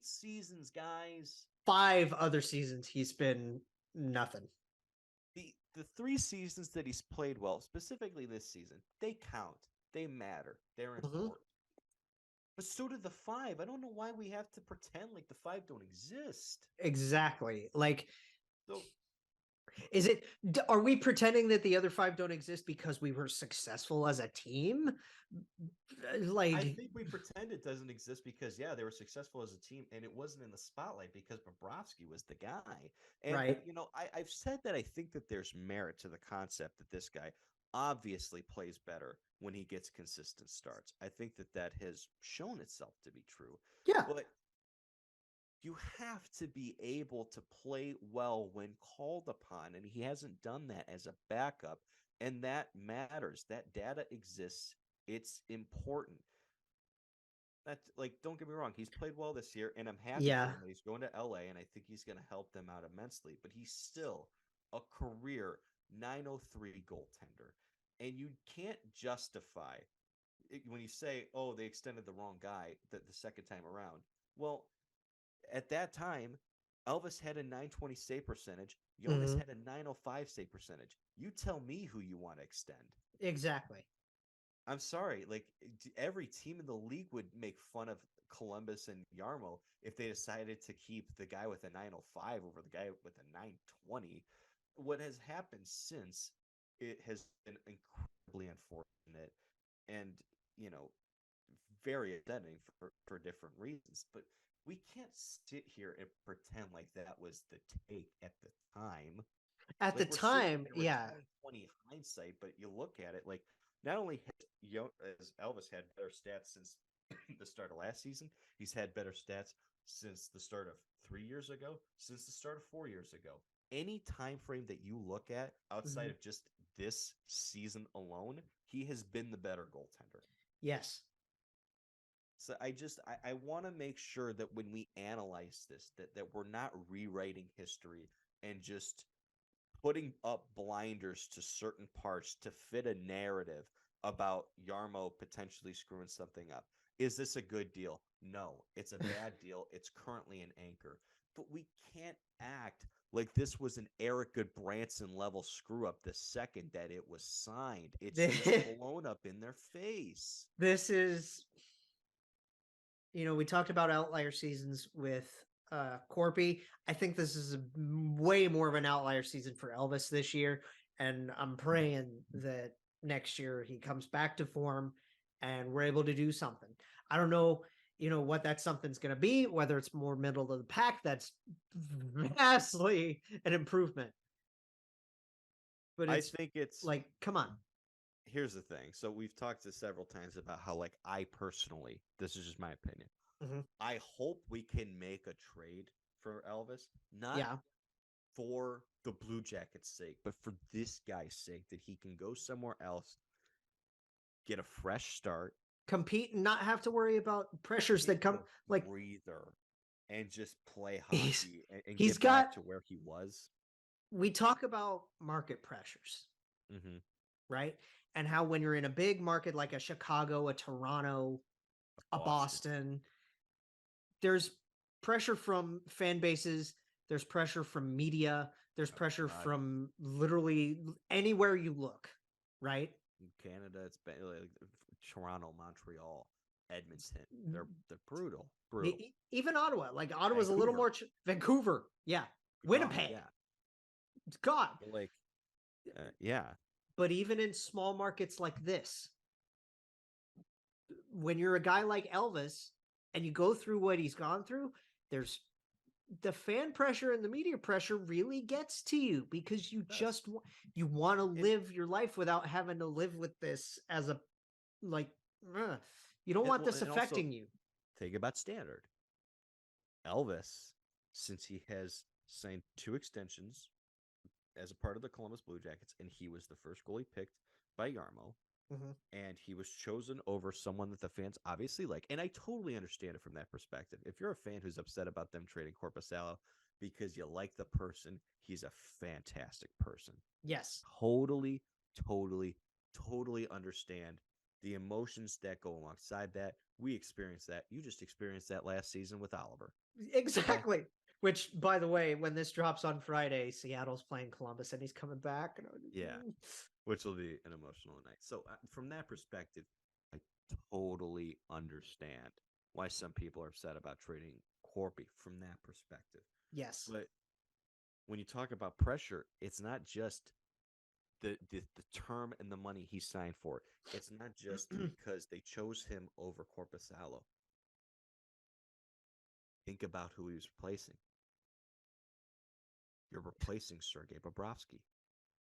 seasons, guys. 5 other seasons he's been nothing. The 3 seasons that he's played well, specifically this season, they count. They matter. They're important. But so did the 5. I don't know why we have to pretend like the 5 don't exist. Exactly. Like, so, are we pretending that the other 5 don't exist because we were successful as a team? Like, I think we pretend it doesn't exist because, yeah, they were successful as a team, and it wasn't in the spotlight because Bobrovsky was the guy. And, right. I've said that I think that there's merit to the concept that this guy obviously plays better when he gets consistent starts. I think that has shown itself to be true. Yeah. But you have to be able to play well when called upon, and he hasn't done that as a backup, and that matters. That data exists. It's important. That's like, don't get me wrong, he's played well this year, and I'm happy for him that he's going to LA, and I think he's going to help them out immensely. But he's still a career 903 goaltender, and you can't justify when you say, "Oh, they extended the wrong guy the second time around." Well, at that time, Elvis had a 920 save percentage. Jonas had a 905 save percentage. You tell me who you want to extend. Exactly. I'm sorry. Like, every team in the league would make fun of Columbus and Yarmo if they decided to keep the guy with a 905 over the guy with a 920. What has happened since, it has been incredibly unfortunate and, very upsetting for different reasons. But we can't sit here and pretend like that was the take at the time. At the time, yeah. 2020 hindsight, but you look at it, like, not only has Elvis had better stats since the start of last season, he's had better stats since the start of 3 years ago, since the start of 4 years ago. Any time frame that you look at outside of just this season alone, he has been the better goaltender. Yes. So I want to make sure that when we analyze this, that we're not rewriting history and just putting up blinders to certain parts to fit a narrative about Yarmo potentially screwing something up. Is this a good deal? No, it's a bad deal. It's currently an anchor. But we can't act like this was an Eric Goodbranson level screw up the second that it was signed. It's just blown up in their face. This is, we talked about outlier seasons with Corpy. I think this is way more of an outlier season for Elvis this year, and I'm praying that next year he comes back to form and we're able to do something. I don't know, what that something's going to be, whether it's more middle of the pack. That's vastly an improvement but I it's think it's like, come on. here's the thing. So we've talked to several times about how, like, I personally, this is just my opinion. Mhm. I hope we can make a trade for Elvis, not Yeah. for the Blue Jackets' sake, but for this guy's sake, that he can go somewhere else, get a fresh start, Compete and not have to worry about pressures that take come a like breather, and just play he's hockey and he's get back got to where he was. we talk about market pressures, Mm-hmm. right? And how when you're in a big market like a Chicago, a Toronto, a Boston, there's pressure from fan bases, there's pressure from media, there's pressure God. from literally anywhere you look, right? In Canada, it's been like Toronto, Montreal, Edmonton. They're brutal, brutal. Even Ottawa, like Ottawa's a little Vancouver. more Vancouver, yeah. Winnipeg, Yeah, God. like yeah. But even in small markets like this, when you're a guy like Elvis and you go through what he's gone through, there's the fan pressure and the media pressure really gets to you because you just you want to live your life without having to live with this as a like you don't want this affecting you. Think about standard. Elvis, since he has signed 2 extensions as a part of the Columbus Blue Jackets, and he was the first goalie picked by Yarmo, and he was chosen over someone that the fans obviously like. And I totally understand it from that perspective. If you're a fan who's upset about them trading Korpisalo because you like the person, he's a fantastic person. Yes. Totally, totally, totally understand the emotions that go alongside that. We experienced that. You just experienced that last season with Oliver. Exactly. Okay. Which, by the way, when this drops on Friday, Seattle's playing Columbus and he's coming back. Yeah, which will be an emotional night. So from that perspective, I totally understand why some people are upset about trading Corpy from that perspective. Yes. But when you talk about pressure, it's not just the term and the money he signed for. It's not just because they chose him over Korpisalo. Think about who he was replacing. You're replacing Sergei Bobrovsky.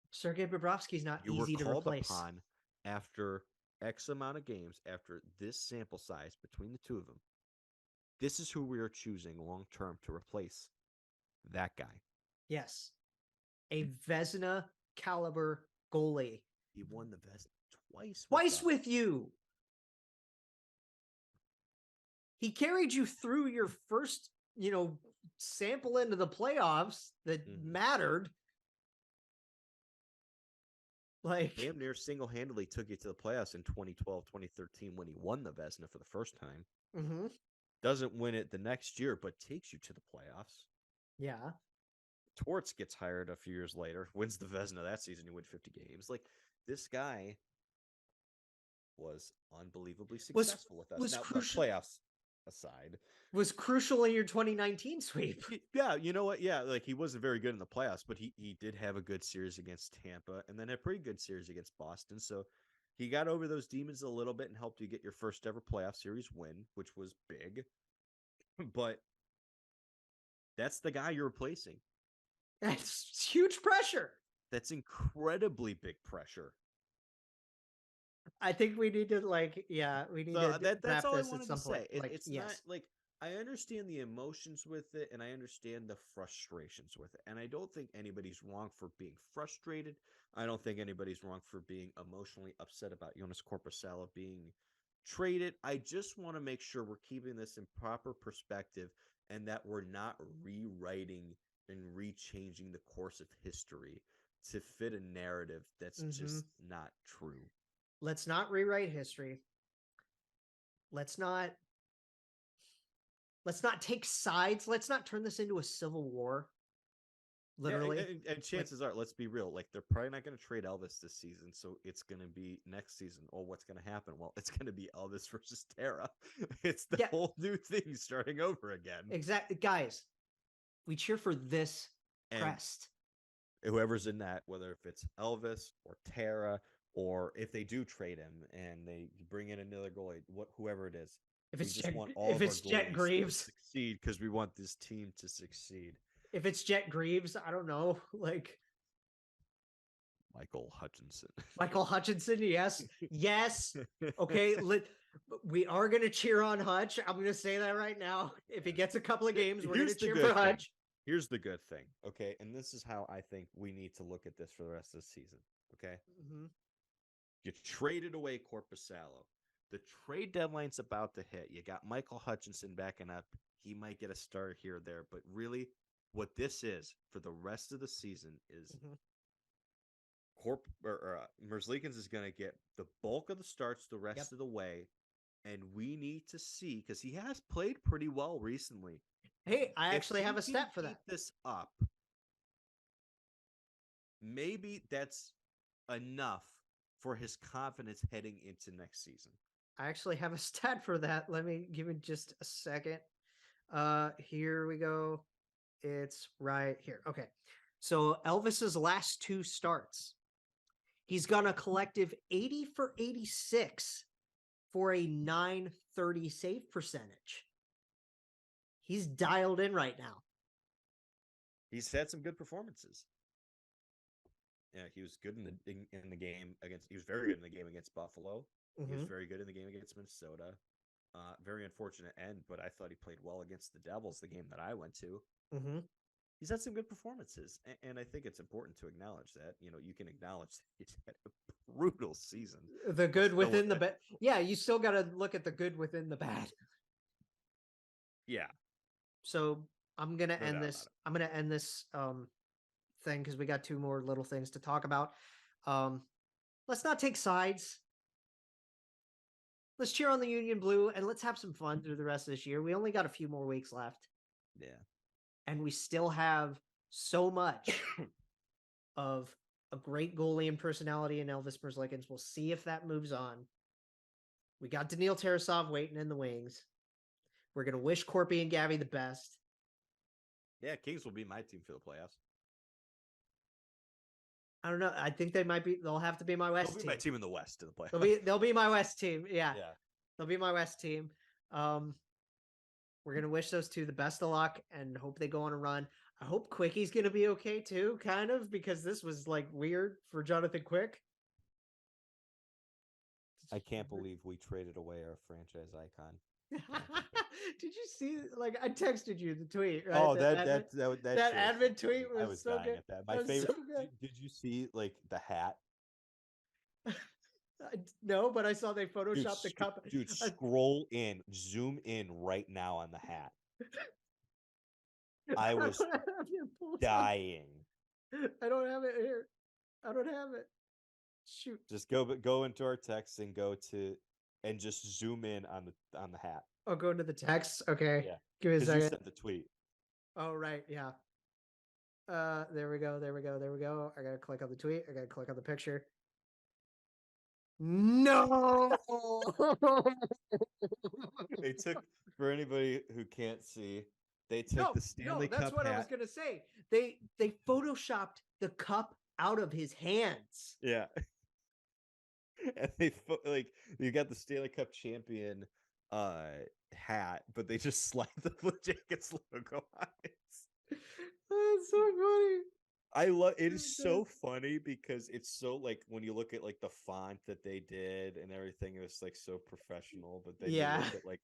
Sergei Bobrovsky's not easy to replace. Upon after X amount of games, after this sample size between the two of them. This is who we are choosing long term to replace that guy. Yes. A Vezina caliber goalie. He won the Vezina twice. Twice with you. He carried you through your first, sample into the playoffs that mattered. Like, damn near single-handedly took you to the playoffs in 2012, 2013 when he won the Vezina for the first time. Doesn't win it the next year, but takes you to the playoffs. Yeah. Torts gets hired a few years later, wins the Vezina that season, you win 50 games. Like, this guy was unbelievably successful with us. Now, the playoffs aside, was crucial in your 2019 sweep. Yeah, you know what? Yeah, like he wasn't very good in the playoffs, but he did have a good series against Tampa and then a pretty good series against Boston. So he got over those demons a little bit and helped you get your first ever playoff series win, which was big. But that's the guy you're replacing. That's huge pressure. That's incredibly big pressure. I think we need to we need to that's all this I wanted at some to point. say. It's not like I understand the emotions with it and I understand the frustrations with it. And I don't think anybody's wrong for being frustrated. I don't think anybody's wrong for being emotionally upset about Jonas Korpisalo being traded. I just want to make sure we're keeping this in proper perspective and that we're not rewriting and rechanging the course of history to fit a narrative that's just not true. Let's not rewrite history. Let's not take sides. Let's not turn this into a civil war. Literally. Yeah, and chances are, let's be real, like they're probably not going to trade Elvis this season, so it's going to be next season. Or what's going to happen? Well, it's going to be Elvis versus Tara. It's the whole new thing starting over again. Exactly. Guys, we cheer for this crest. Whoever's in that, whether if it's Elvis or Tara, or if they do trade him and they bring in another goalie, whoever it is, if it's Jet Greaves to succeed because we want this team to succeed. If it's Jet Greaves, I don't know. Michael Hutchinson. Michael Hutchinson, yes. Yes. Okay, we are going to cheer on Hutch. I'm going to say that right now. If he gets a couple of games, we're going to cheer for Hutch. Here's the good thing, okay? And this is how I think we need to look at this for the rest of the season, okay? Mm-hmm. You traded away Corpusalo. The trade deadline's about to hit. You got Michael Hutchinson backing up. He might get a start here or there, but really what this is for the rest of the season is Merzlikins is going to get the bulk of the starts the rest of the way, and we need to see, because he has played pretty well recently. Hey, I actually have a stat for that. Keep this up, maybe that's enough for his confidence heading into next season. I actually have a stat for that. Let me give me just a second. Here we go. It's right here. Okay. So Elvis's last 2 starts, he's got a collective 80 for 86 for a 930 save percentage. He's dialed in right now. He's had some good performances. Yeah, he was good in the game against. He was very good in the game against Buffalo. He was very good in the game against Minnesota. Very unfortunate end, but I thought he played well against the Devils, the game that I went to. He's had some good performances, and I think it's important to acknowledge that. You know, you can acknowledge that he's had a brutal season. The good within the bad. Yeah, you still got to look at the good within the bad. Yeah. So I'm gonna end this. I'm gonna end this thing because we got 2 more little things to talk about. Let's not take sides. Let's cheer on the Union Blue and let's have some fun through the rest of this year. We only got a few more weeks left. Yeah. And we still have so much of a great goalie and personality in Elvis Merzlikins. We'll see if that moves on. We got Daniil Tarasov waiting in the wings. We're going to wish Corpy and Gabby the best. Yeah, Kings will be my team for the playoffs. I don't know. I think they'll have to be my West They'll be team. my team in the West to the playoffs. They'll be my West team. Yeah. Yeah. They'll be my West team. We're going to wish those 2 the best of luck and hope they go on a run. I hope Quickie's going to be okay too, kind of, because this was like weird for Jonathan Quick. I can't believe we traded away our franchise icon. Did you see? Like, I texted you the tweet. Right? Oh, that admin tweet was I was so dying good. at that. My favorite. So did you see like the hat? No, but I saw they photoshopped the cup. Dude, scroll in, zoom in right now on the hat. I was dying. I don't have it here. I don't have it. Shoot. Just go into our text and and just zoom in on the hat. Oh, go into the text. Okay. Yeah. Give me a second. You sent the tweet. Oh, right. Yeah. There we go. I gotta click on the tweet. I gotta click on the picture. No. They took, for anybody who can't see, they took the Stanley Cup that's what hat. I was gonna say. They photoshopped the cup out of his hands. Yeah. And you got the Stanley Cup champion hat, but they just slapped the Blue Jackets logo on it. That's so funny. I love it. Is so funny because it's so like when you look at like the font that they did and everything, it was like so professional. But then you look at like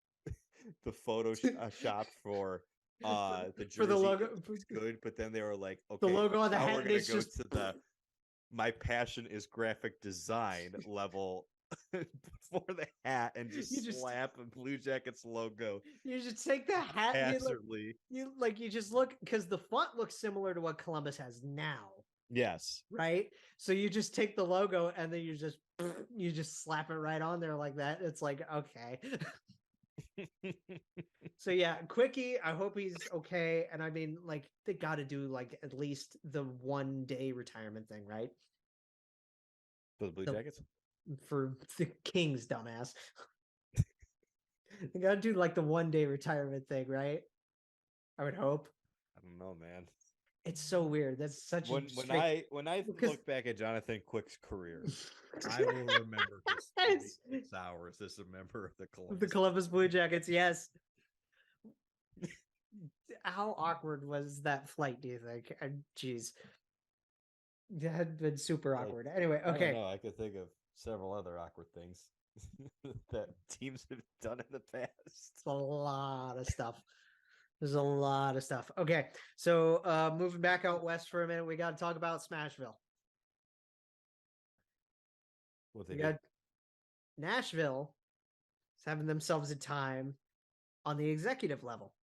the Photoshop for the jersey, for the logo, it's good. But then they were like, okay, the logo on the hat. We're gonna go to the my passion is graphic design level for the hat and just slap a Blue Jackets logo. You just take the hat hazardly. You just look because the font looks similar to what Columbus has now. Yes. Right. So you just take the logo and then you just slap it right on there like that. It's like, okay. So yeah, Quickie, I hope he's okay. And I mean, like, they got to do like at least the 1-day retirement thing, right? For the Blue Jackets? For the Kings, dumbass. They got to do like the 1-day retirement thing, right? I would hope. I don't know, man. It's so weird. That's such when I look back at Jonathan Quick's career, I will remember this 6 hours as a member of the Columbus Blue Jackets. Yes. How awkward was that flight? Do you think? Jeez. That had been super Like, awkward. Anyway, I don't okay. know. I could think of several other awkward things that teams have done in the past. It's a lot of stuff. There's a lot of stuff. Okay. So moving back out west for a minute, we got to talk about Smashville. What they We do? got Nashville is having themselves a time on the executive level.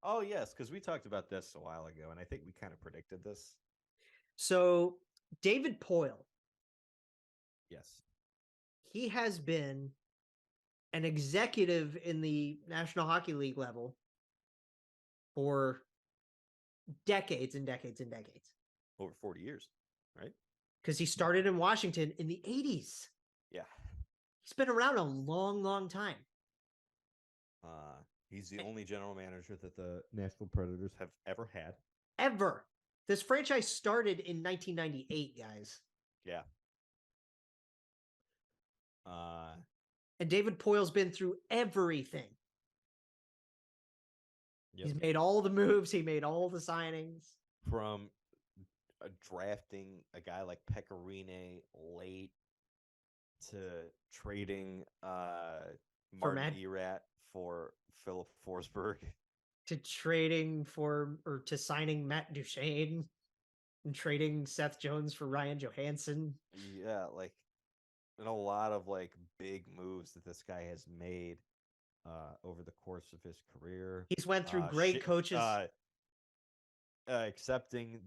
Oh yes, because we talked about this a while ago, and I think we kind of predicted this. So David Poyle, Yes. he has been an executive in the National Hockey League level for decades and decades and decades. Over 40 years, right? Because he started in Washington in the 80s. Yeah. He's been around a long, long time. He's the only general manager that the Nashville Predators have ever had. Ever. This franchise started in 1998, guys. Yeah. And David Poyle's been through everything. Yep. He's made all the moves. He made all the signings. From drafting a guy like Pecorine late to trading Martin Erat for Philip Forsberg. To trading for, or to signing Matt Duchene and trading Seth Jones for Ryan Johansson. Yeah, like, and a lot of like big moves that this guy has made over the course of his career. He's went through great coaches. Accepting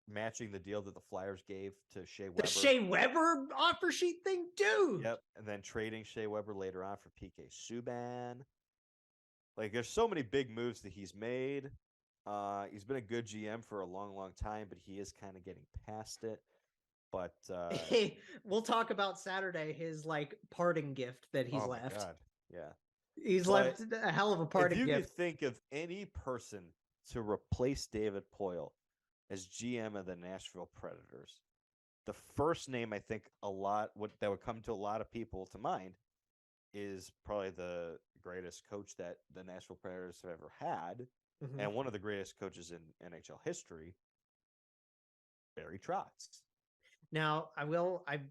matching the deal that the Flyers gave to Shea Weber. The Shea Weber offer sheet thing, dude. Yep, and then trading Shea Weber later on for PK Subban. Like, there's so many big moves that he's made. He's been a good GM for a long, long time, but he is kind of getting past it. But hey, we'll talk about Saturday, his like parting gift that he's left. God. Yeah. He's left a hell of a parting gift. If you could think of any person to replace David Poyle as GM of the Nashville Predators, the first name I think that would come to a lot of people to mind is probably the greatest coach that the Nashville Predators have ever had, and one of the greatest coaches in NHL history, Barry Trotz. Now, I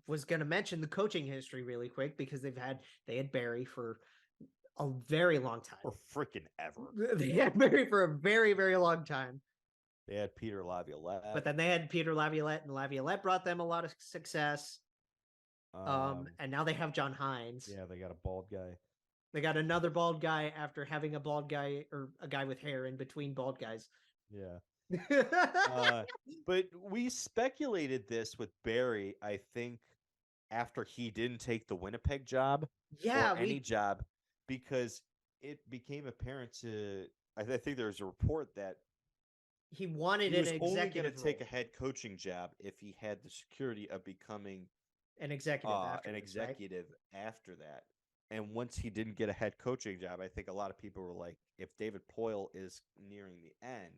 was going to mention the coaching history really quick because they had Barry for a very long time. Or freaking ever. They had Barry for a very, very long time. They had Peter Laviolette. But then they had Peter Laviolette, and Laviolette brought them a lot of success. And now they have John Hines. Yeah, they got a bald guy. They got another bald guy after having a bald guy or a guy with hair in between bald guys. Yeah. But we speculated this with Barry, I think, after he didn't take the Winnipeg job or any job, because it became apparent I think there was a report that he wanted he was an only executive going to take a head coaching job if he had the security of becoming an executive after that. And once he didn't get a head coaching job, I think a lot of people were like, if David Poyle is nearing the end,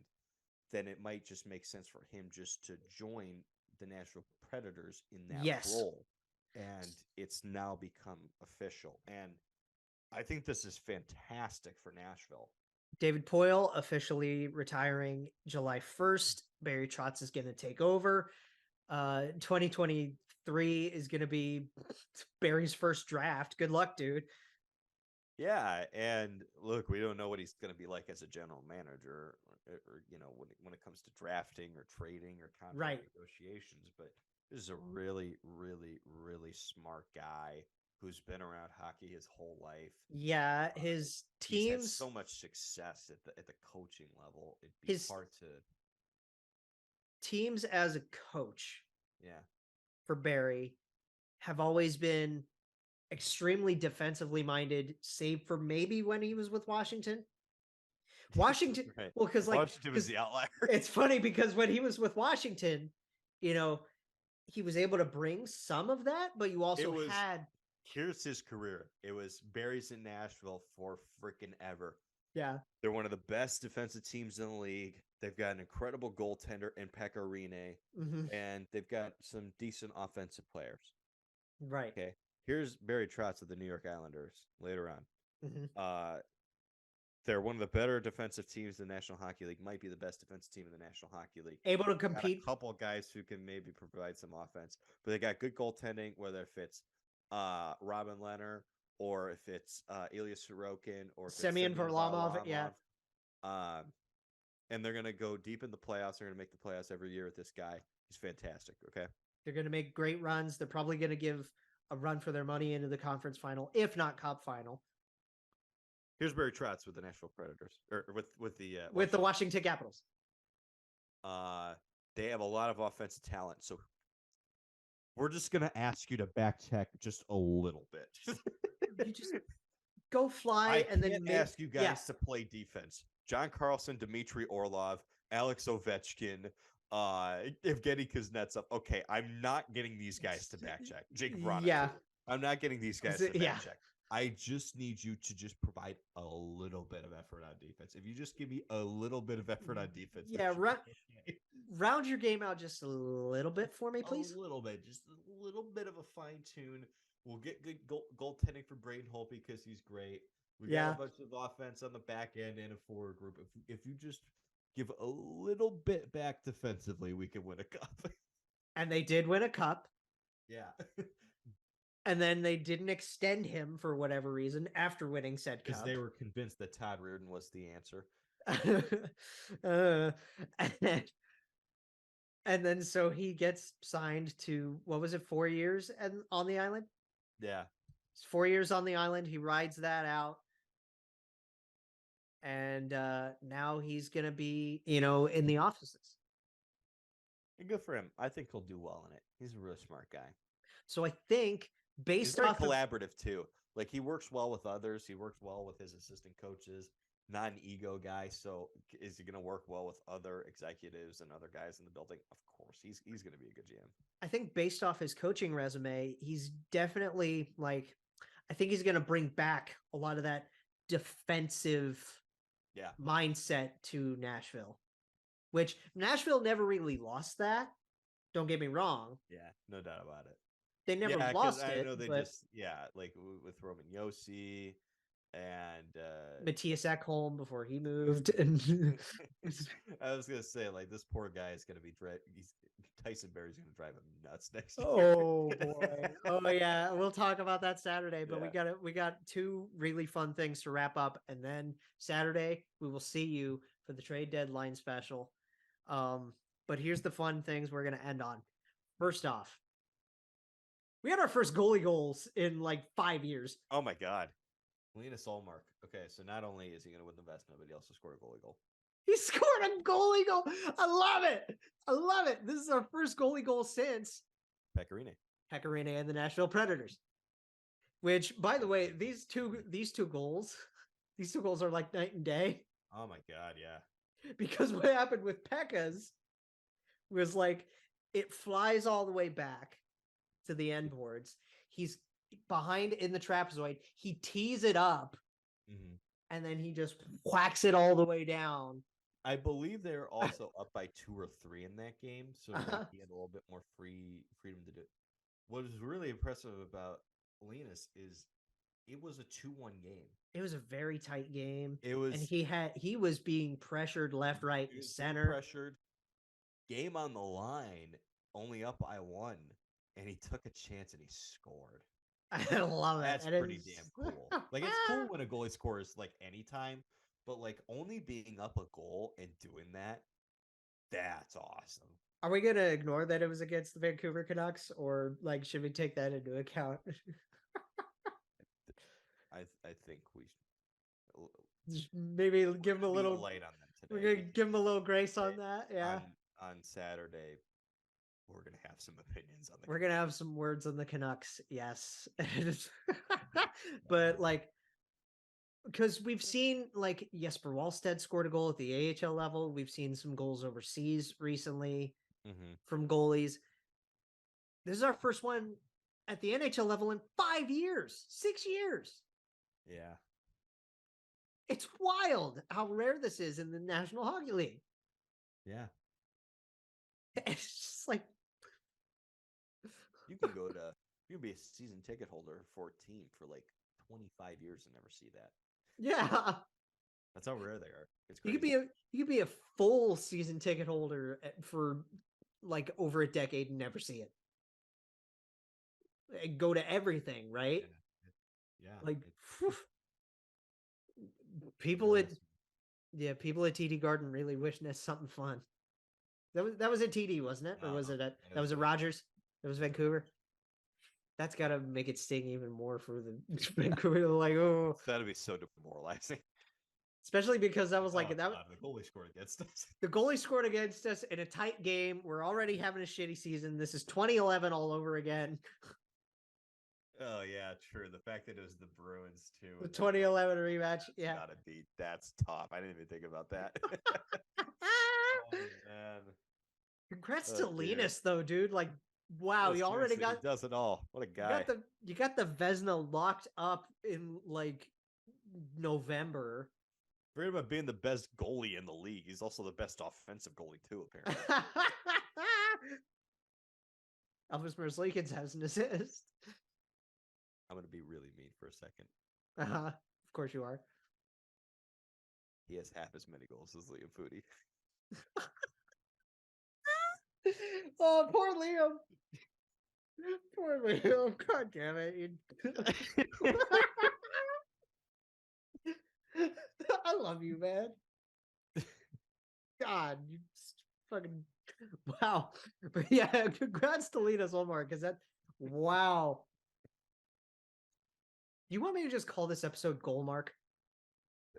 then it might just make sense for him just to join the Nashville Predators in that role. And it's now become official. And I think this is fantastic for Nashville. David Poyle officially retiring July 1st. Barry Trotz is going to take over. 2023 is going to be Barry's first draft. Good luck, dude. Yeah, and look, we don't know what he's going to be like as a general manager, or when it comes to drafting or trading or contract negotiations. But this is a really, really, really smart guy who's been around hockey his whole life. Yeah, his teams had so much success at the coaching level. It'd be hard to teams as a coach. Yeah, for Barry have always been extremely defensively minded, save for maybe when he was with Washington. Washington, right. Well, because Washington was the outlier. It's funny because when he was with Washington, he was able to bring some of that, but you also had. Here's his career. It was Barry's in Nashville for freaking ever. Yeah. They're one of the best defensive teams in the league. They've got an incredible goaltender in Pecorine, and they've got some decent offensive players. Right. Okay. Here's Barry Trotz of the New York Islanders later on. They're one of the better defensive teams in the National Hockey League. Might be the best defensive team in the National Hockey League. Able to Got a compete. couple guys who can maybe provide some offense, but they got good goaltending. Whether if it's Robin Leonard or if it's Ilya Sorokin or if it's Semyon Varlamov, yeah. And they're gonna go deep in the playoffs. They're gonna make the playoffs every year with this guy. He's fantastic. Okay. They're going to make great runs. They're probably going to give a run for their money into the conference final, if not cup final, Here's Barry Trotz with the Nashville Predators, or with the Washington Capitals. They have a lot of offensive talent, so we're just gonna ask you to back check just a little bit. You just go fly I and then can't ask you guys to play defense. John Carlson, Dmitry Orlov, Alex Ovechkin, Evgeny Kuznetsov. Okay, I'm not getting these guys to back check. Jake Vrana. Yeah. I'm not getting these guys to back Yeah. check. I just need you to just provide a little bit of effort on defense. If you just give me a little bit of effort on defense, Yeah, round your game out just a little bit for me, please. A little bit, just a little bit of a fine tune. We'll get good goaltending for Braden Holt because he's great. We got a bunch of offense on the back end and a forward group. If you just give a little bit back defensively, we can win a cup. And they did win a cup. Yeah. And then they didn't extend him for whatever reason after winning said cup. Because they were convinced that Todd Reardon was the answer. And then so he gets signed to, what was it, 4 years on the island? Yeah. It's 4 years on the island. He rides that out. And now he's going to be, in the offices. Good for him. I think he'll do well in it. He's a really smart guy. So I think He's very collaborative too. Like he works well with others. He works well with his assistant coaches. Not an ego guy. So is he going to work well with other executives and other guys in the building? Of course, he's going to be a good GM. I think based off his coaching resume, he's definitely I think he's going to bring back a lot of that defensive mindset to Nashville, which Nashville never really lost that. Don't get me wrong. Yeah, no doubt about it. They never lost it. I know they but just like with Roman Yossi and Matthias Ekholm before he moved. And I was gonna say this poor guy is gonna be Tyson Berry's gonna drive him nuts next year. Oh boy. Oh yeah. We'll talk about that Saturday, but we got two really fun things to wrap up. And then Saturday we will see you for the trade deadline special. But here's the fun things we're gonna end on. First off, we had our first goalie goals in 5 years. Oh my God. Linus Goalmark. Okay, so not only is he going to win the Vezina, but he also scored a goalie goal. He scored a goalie goal. I love it. I love it. This is our first goalie goal since Pecorine and the Nashville Predators. Which, by the way, these two goals are like night and day. Oh my God, yeah. Because what happened with Pekka's was it flies all the way back to the end boards. He's behind in the trapezoid. He tees it up, and then he just whacks it all the way down. I believe they were also up by 2 or 3 in that game, so he had a little bit more freedom to do it. What was really impressive about Linus is it was a 2-1 game. It was a very tight game. It was, and he was being pressured left, right, and center. Pressured. Game on the line, only up by 1. And he took a chance and he scored. I love it. That's pretty damn cool. It's cool when a goalie scores anytime, but only being up a goal and doing that's awesome. Are we gonna ignore that it was against the Vancouver Canucks, or should we take that into account? I think we should maybe give him a little light on them today. We're gonna give him a little grace on that. Yeah. On Saturday, we're going to have some opinions on We're going to have some words on the Canucks. Yes. But because we've seen Jesper Wallstedt scored a goal at the AHL level. We've seen some goals overseas recently from goalies. This is our first one at the NHL level in 5 years, 6 years. Yeah. It's wild how rare this is in the National Hockey League. Yeah. It's just you can be a season ticket holder for a team for 25 years and never see that. Yeah. That's how rare they are. It's You crazy. could be a full season ticket holder for like over a decade and never see it. And go to everything, right? Yeah. Like it people really at is. people at TD Garden really wishing us something fun. That was at TD, wasn't it? Or was it at that was at Rogers? That was Vancouver. That's got to make it sting even more for the Vancouver. Like, oh, That'd be so demoralizing. especially because I was like, that God, the goalie scored against us. the goalie scored against us in a tight game. We're already having a shitty season. This is 2011 all over again. Oh yeah, true. The fact that it was the Bruins too. The 2011 rematch. Yeah. Gotta be. That's tough. I didn't even think about that. Oh man. Congrats Oh, to dear. Linus though, dude. Like, wow, No, you already seriously, got he does it all. What a guy. you got the Vesna locked up in like November. Forget about being the best goalie in the league. He's also the best offensive goalie too, apparently. Elvis Merzlikins has an assist. I'm gonna be really mean for a second. Of course you are. He has half as many goals as Liam Foudy. Oh, poor Liam. Poor Liam. God damn it. I love you, man. God, you fucking wow. But yeah, congrats to Linus Goalmark, because that wow. You want me to just call this episode Goalmark?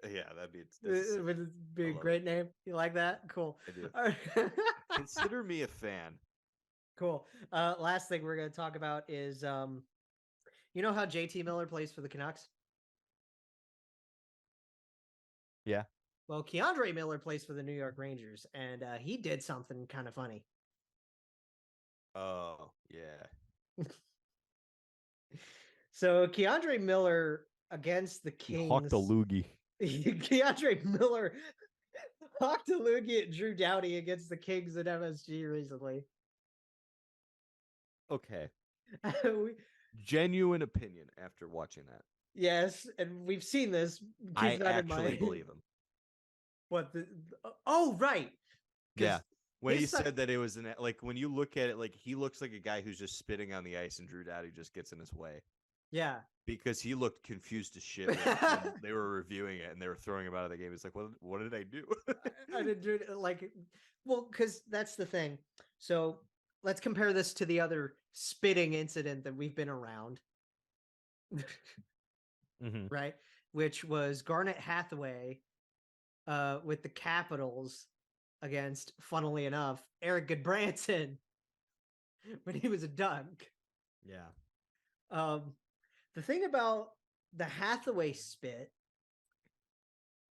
Yeah, that'd be. It would be a great name. You like that? Cool. I do. All right. Consider me a fan. Cool. Last thing we're going to talk about is you know how JT Miller plays for the Canucks? Yeah. Well, Keandre Miller plays for the New York Rangers, and he did something kind of funny. Oh yeah. So Keandre Miller against the Kings. Hawked a loogie. Keandre Miller hawked a loogie at Drew Doughty against the Kings at MSG recently. Okay. Genuine opinion after watching that. Yes, and we've seen this. I actually believe him. What the? Oh, right. Yeah. When he his son- said that it was like when you look at it, like he looks like a guy who's just spitting on the ice, and Drew Doughty just gets in his way Yeah. because he looked confused as shit when they were reviewing it and they were throwing him out of the game. He's like, "What did I do?" I didn't do it like, well, because that's the thing. So let's compare this to the other spitting incident that we've been around, Mhm. right? Which was Garnet Hathaway with the Capitals against, funnily enough, Eric Goodbranson when he was a dunk. Yeah. The thing about the Hathaway spit,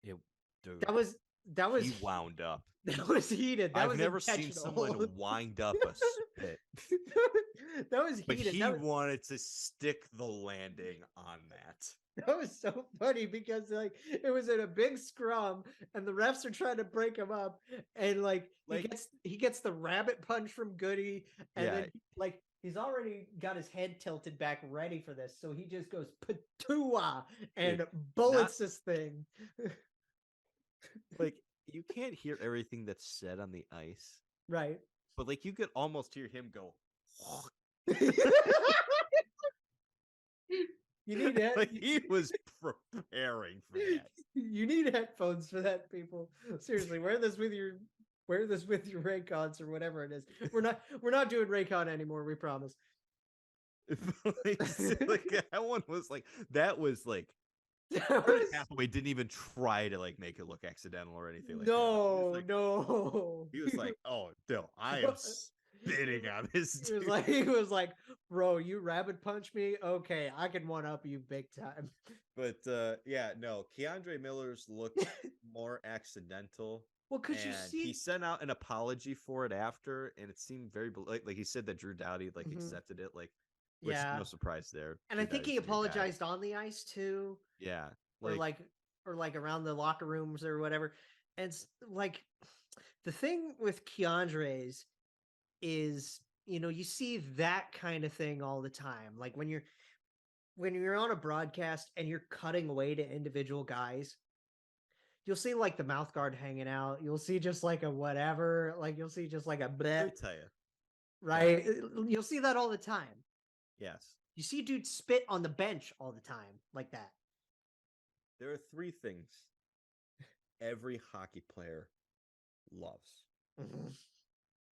Dude, that was he wound up. that was heated. That I've was never seen intentional. someone wind up a spit. That was But heated. he That was, wanted to stick the landing on that. that was so funny because like it was in a big scrum and the refs are trying to break him up, and like he gets the rabbit punch from Goody, and then like he's already got his head tilted back ready for this, so he just goes patua and bullets this thing. Like you can't hear everything that's said on the ice, Right. but like you could almost hear him go. You need that. Like he was preparing for that. You need headphones for that, people. Seriously, wear this with your Raycons or whatever it is. We're not doing Raycon anymore, we promise. like that one was like Hathaway didn't even try to like make it look accidental or anything like that. No. He was like, "Oh no, I am spitting on this." He was like, bro, you rabbit punch me? Okay, I can one up you big time. But yeah, no, Keandre Miller's looked more accidental. Well, could you see he sent out an apology for it after, and it seemed very like he said that Drew Doughty like accepted it, like which no surprise there. And I think he apologized on the ice too. Yeah, or like around the locker rooms or whatever. And it's like the thing with Keandre's is, you know, you see that kind of thing all the time. Like when you're on a broadcast and you're cutting away to individual guys, you'll see like the mouth guard hanging out. You'll see just like a whatever, like you'll see just like a Let bleh, me tell you. right? You'll see that all the time. Yes. You see dudes spit on the bench all the time like that. There are three things every hockey player loves.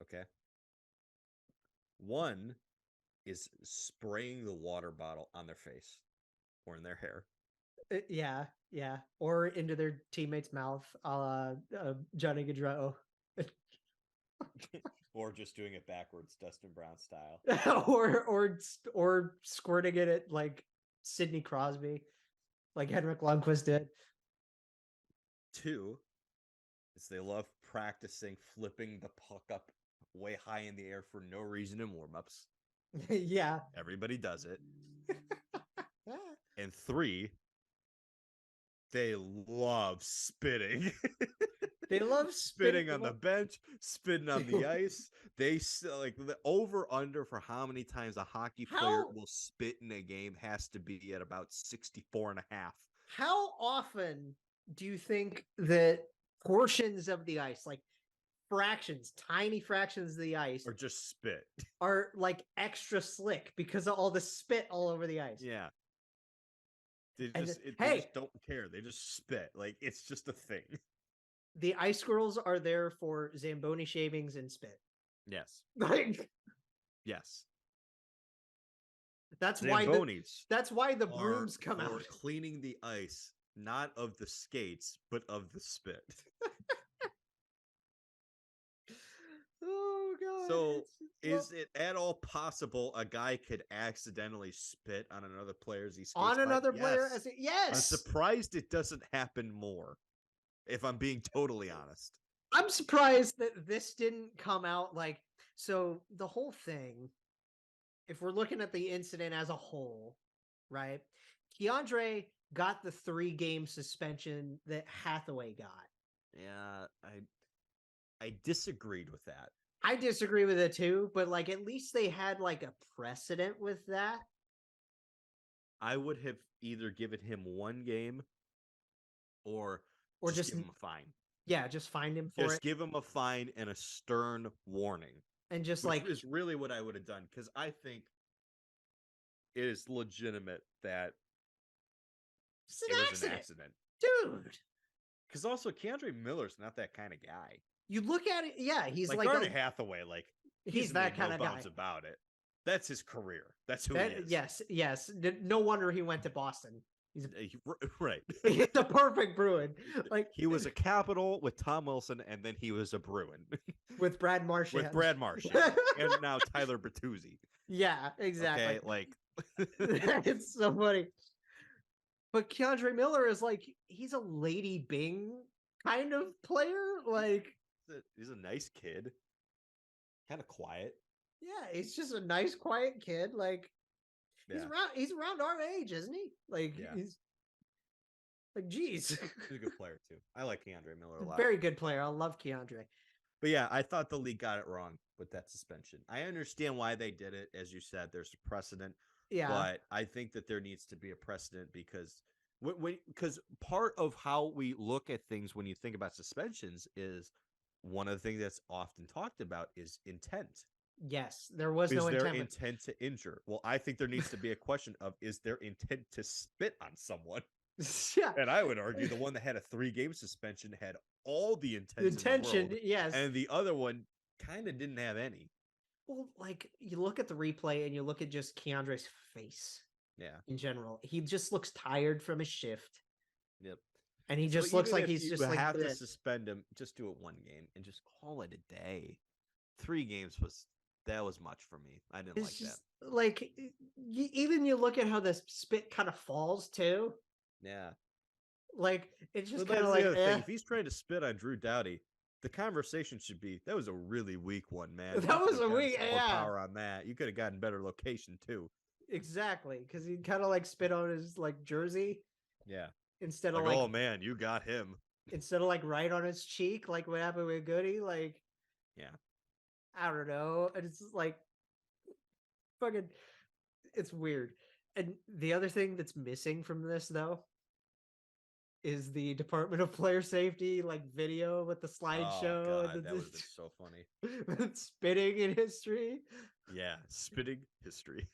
Okay. One is spraying the water bottle on their face or in their hair. Yeah, yeah. Or into their teammate's mouth, a la Johnny Gaudreau. Or just doing it backwards, Dustin Brown style. or squirting it at like Sidney Crosby, like Henrik Lundqvist did. Two is they love practicing flipping the puck up way high in the air for no reason in warm-ups. Yeah. Everybody does it. And three, they love spitting. They love spitting on the bench, spitting on the ice. They like the over under for how many times a hockey player will spit in a game has to be at about 64 and a half. How often do you think that portions of the ice, like fractions, tiny fractions of the ice, or just spit, are like extra slick because of all the spit all over the ice? Yeah. They just don't care. They just spit. Like it's just a thing. The ice squirrels are there for Zamboni shavings and spit. Yes. Like yes. That's Zambonis why the brooms come out. Cleaning the ice, not of the skates, but of the spit. Oh god. So is it at all possible a guy could accidentally spit on another player as he skates on another player? Yes. Yes. I'm surprised it doesn't happen more, if I'm being totally honest. I'm surprised that this didn't come out like so. The whole thing, if we're looking at the incident as a whole, right? Keandre got the 3-game suspension that Hathaway got. Yeah, I disagreed with that. I disagree with it too, but like at least they had like a precedent with that. I would have either given him 1 game or just give him a fine. Yeah, just fine him for it. Just give him a fine and a stern warning. And just which like is really what I would have done, because I think it is legitimate that it was an accident. Dude. Because also Keandre Miller's not that kind of guy. You look at it, yeah, he's like Garnet Hathaway, like he's that kind of guy about it. That's his career. That's who he is. Yes. No wonder he went to Boston. He's right. He's a perfect Bruin. Like he was a Capital with Tom Wilson, and then he was a Bruin with Brad Marchand. And now Tyler Bertuzzi. Yeah, exactly. Okay, like it's so funny. But Keandre Miller is like he's a Lady Bing kind of player. Like he's a nice kid, kind of quiet. Yeah, he's just a nice, quiet kid. Like he's around our age, isn't he? Like he's like, geez. He's a good player too. I like Keandre Miller a lot. Very good player. I love Keandre. But yeah, I thought the league got it wrong with that suspension. I understand why they did it. As you said, there's a precedent. Yeah. But I think that there needs to be a precedent because because part of how we look at things when you think about suspensions is one of the things that's often talked about is intent. Yes, there was no intent. Is there intent to injure? Well, I think there needs to be a question of, is there intent to spit on someone? Yeah. And I would argue the one that had a 3-game suspension had all the intention, yes. And the other one kind of didn't have any. Well, like you look at the replay and you look at just Keandre's face. Yeah. In general, he just looks tired from his shift. Yep. And he just looks like he's just like have to suspend him. Just do it 1 game and just call it a day. 3 games was much for me. I didn't like that. Like even you look at how the spit kind of falls too. Yeah. Like it's just kind of like if he's trying to spit on Drew Doughty, the conversation should be that was a really weak one, man. That was a weak power on that. You could have gotten better location too. Exactly, because he kind of like spit on his like jersey. Yeah. Instead of like, oh man, you got him. Instead of like right on his cheek, like what happened with Goody, like. Yeah. I don't know. And it's just like fucking it's weird. And the other thing that's missing from this though is the Department of Player Safety like video with the Oh slideshow god, and that would have been so funny. with spitting in history. Yeah, spitting history.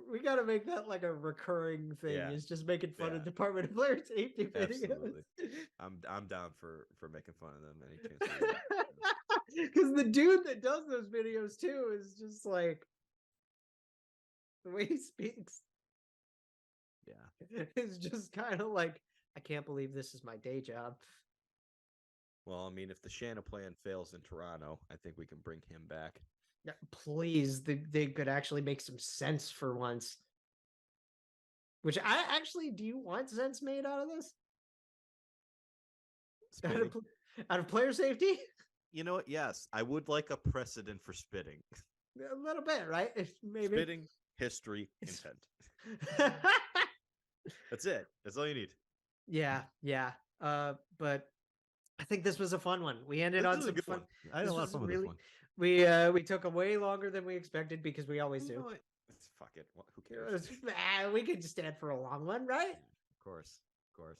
We got to make that like a recurring thing. Yeah. Is just making fun Yeah. of Department of Player Safety videos. Absolutely. I'm down for making fun of them any chance. I get. Because the dude that does those videos too is just like the way he speaks Yeah. is just kind of like, I can't believe this is my day job. Well, I mean, if the Shanna plan fails in Toronto, I think we can bring him back. Yeah, please, they could actually make some sense for once. Which I actually, do you want sense made out of this? Spitting? Out of player safety? You know what? Yes, I would like a precedent for spitting. A little bit, right? Maybe. Spitting, history, intent. That's it. That's all you need. Yeah. But I think this was a fun one. We ended This on is a some good fun. one. I had a this lot of was fun with really- this one. We took a way longer than we expected because we always You do. know what? Fuck it. Who cares? We could stand for a long one, right? Of course. Of course.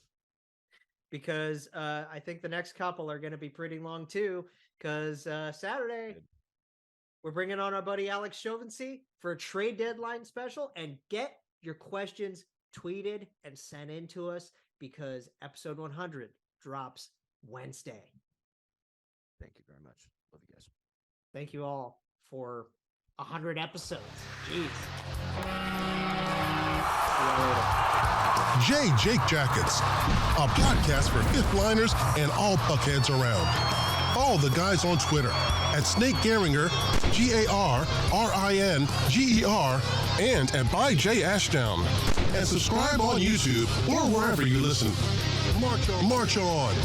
Because I think the next couple are going to be pretty long too. Because Saturday, Good. we're bringing on our buddy Alex Chauvency for a trade deadline special. And get your questions tweeted and sent in to us because episode 100 drops Wednesday. Thank you very much. Love you guys. Thank you all for 100 episodes. Jeez. Jake Jackets, a podcast for fifth liners and all puckheads around. Follow the guys on Twitter at Snake Garinger, GARRINGER, and at by J Ashdown. And subscribe on YouTube or wherever you listen. March on.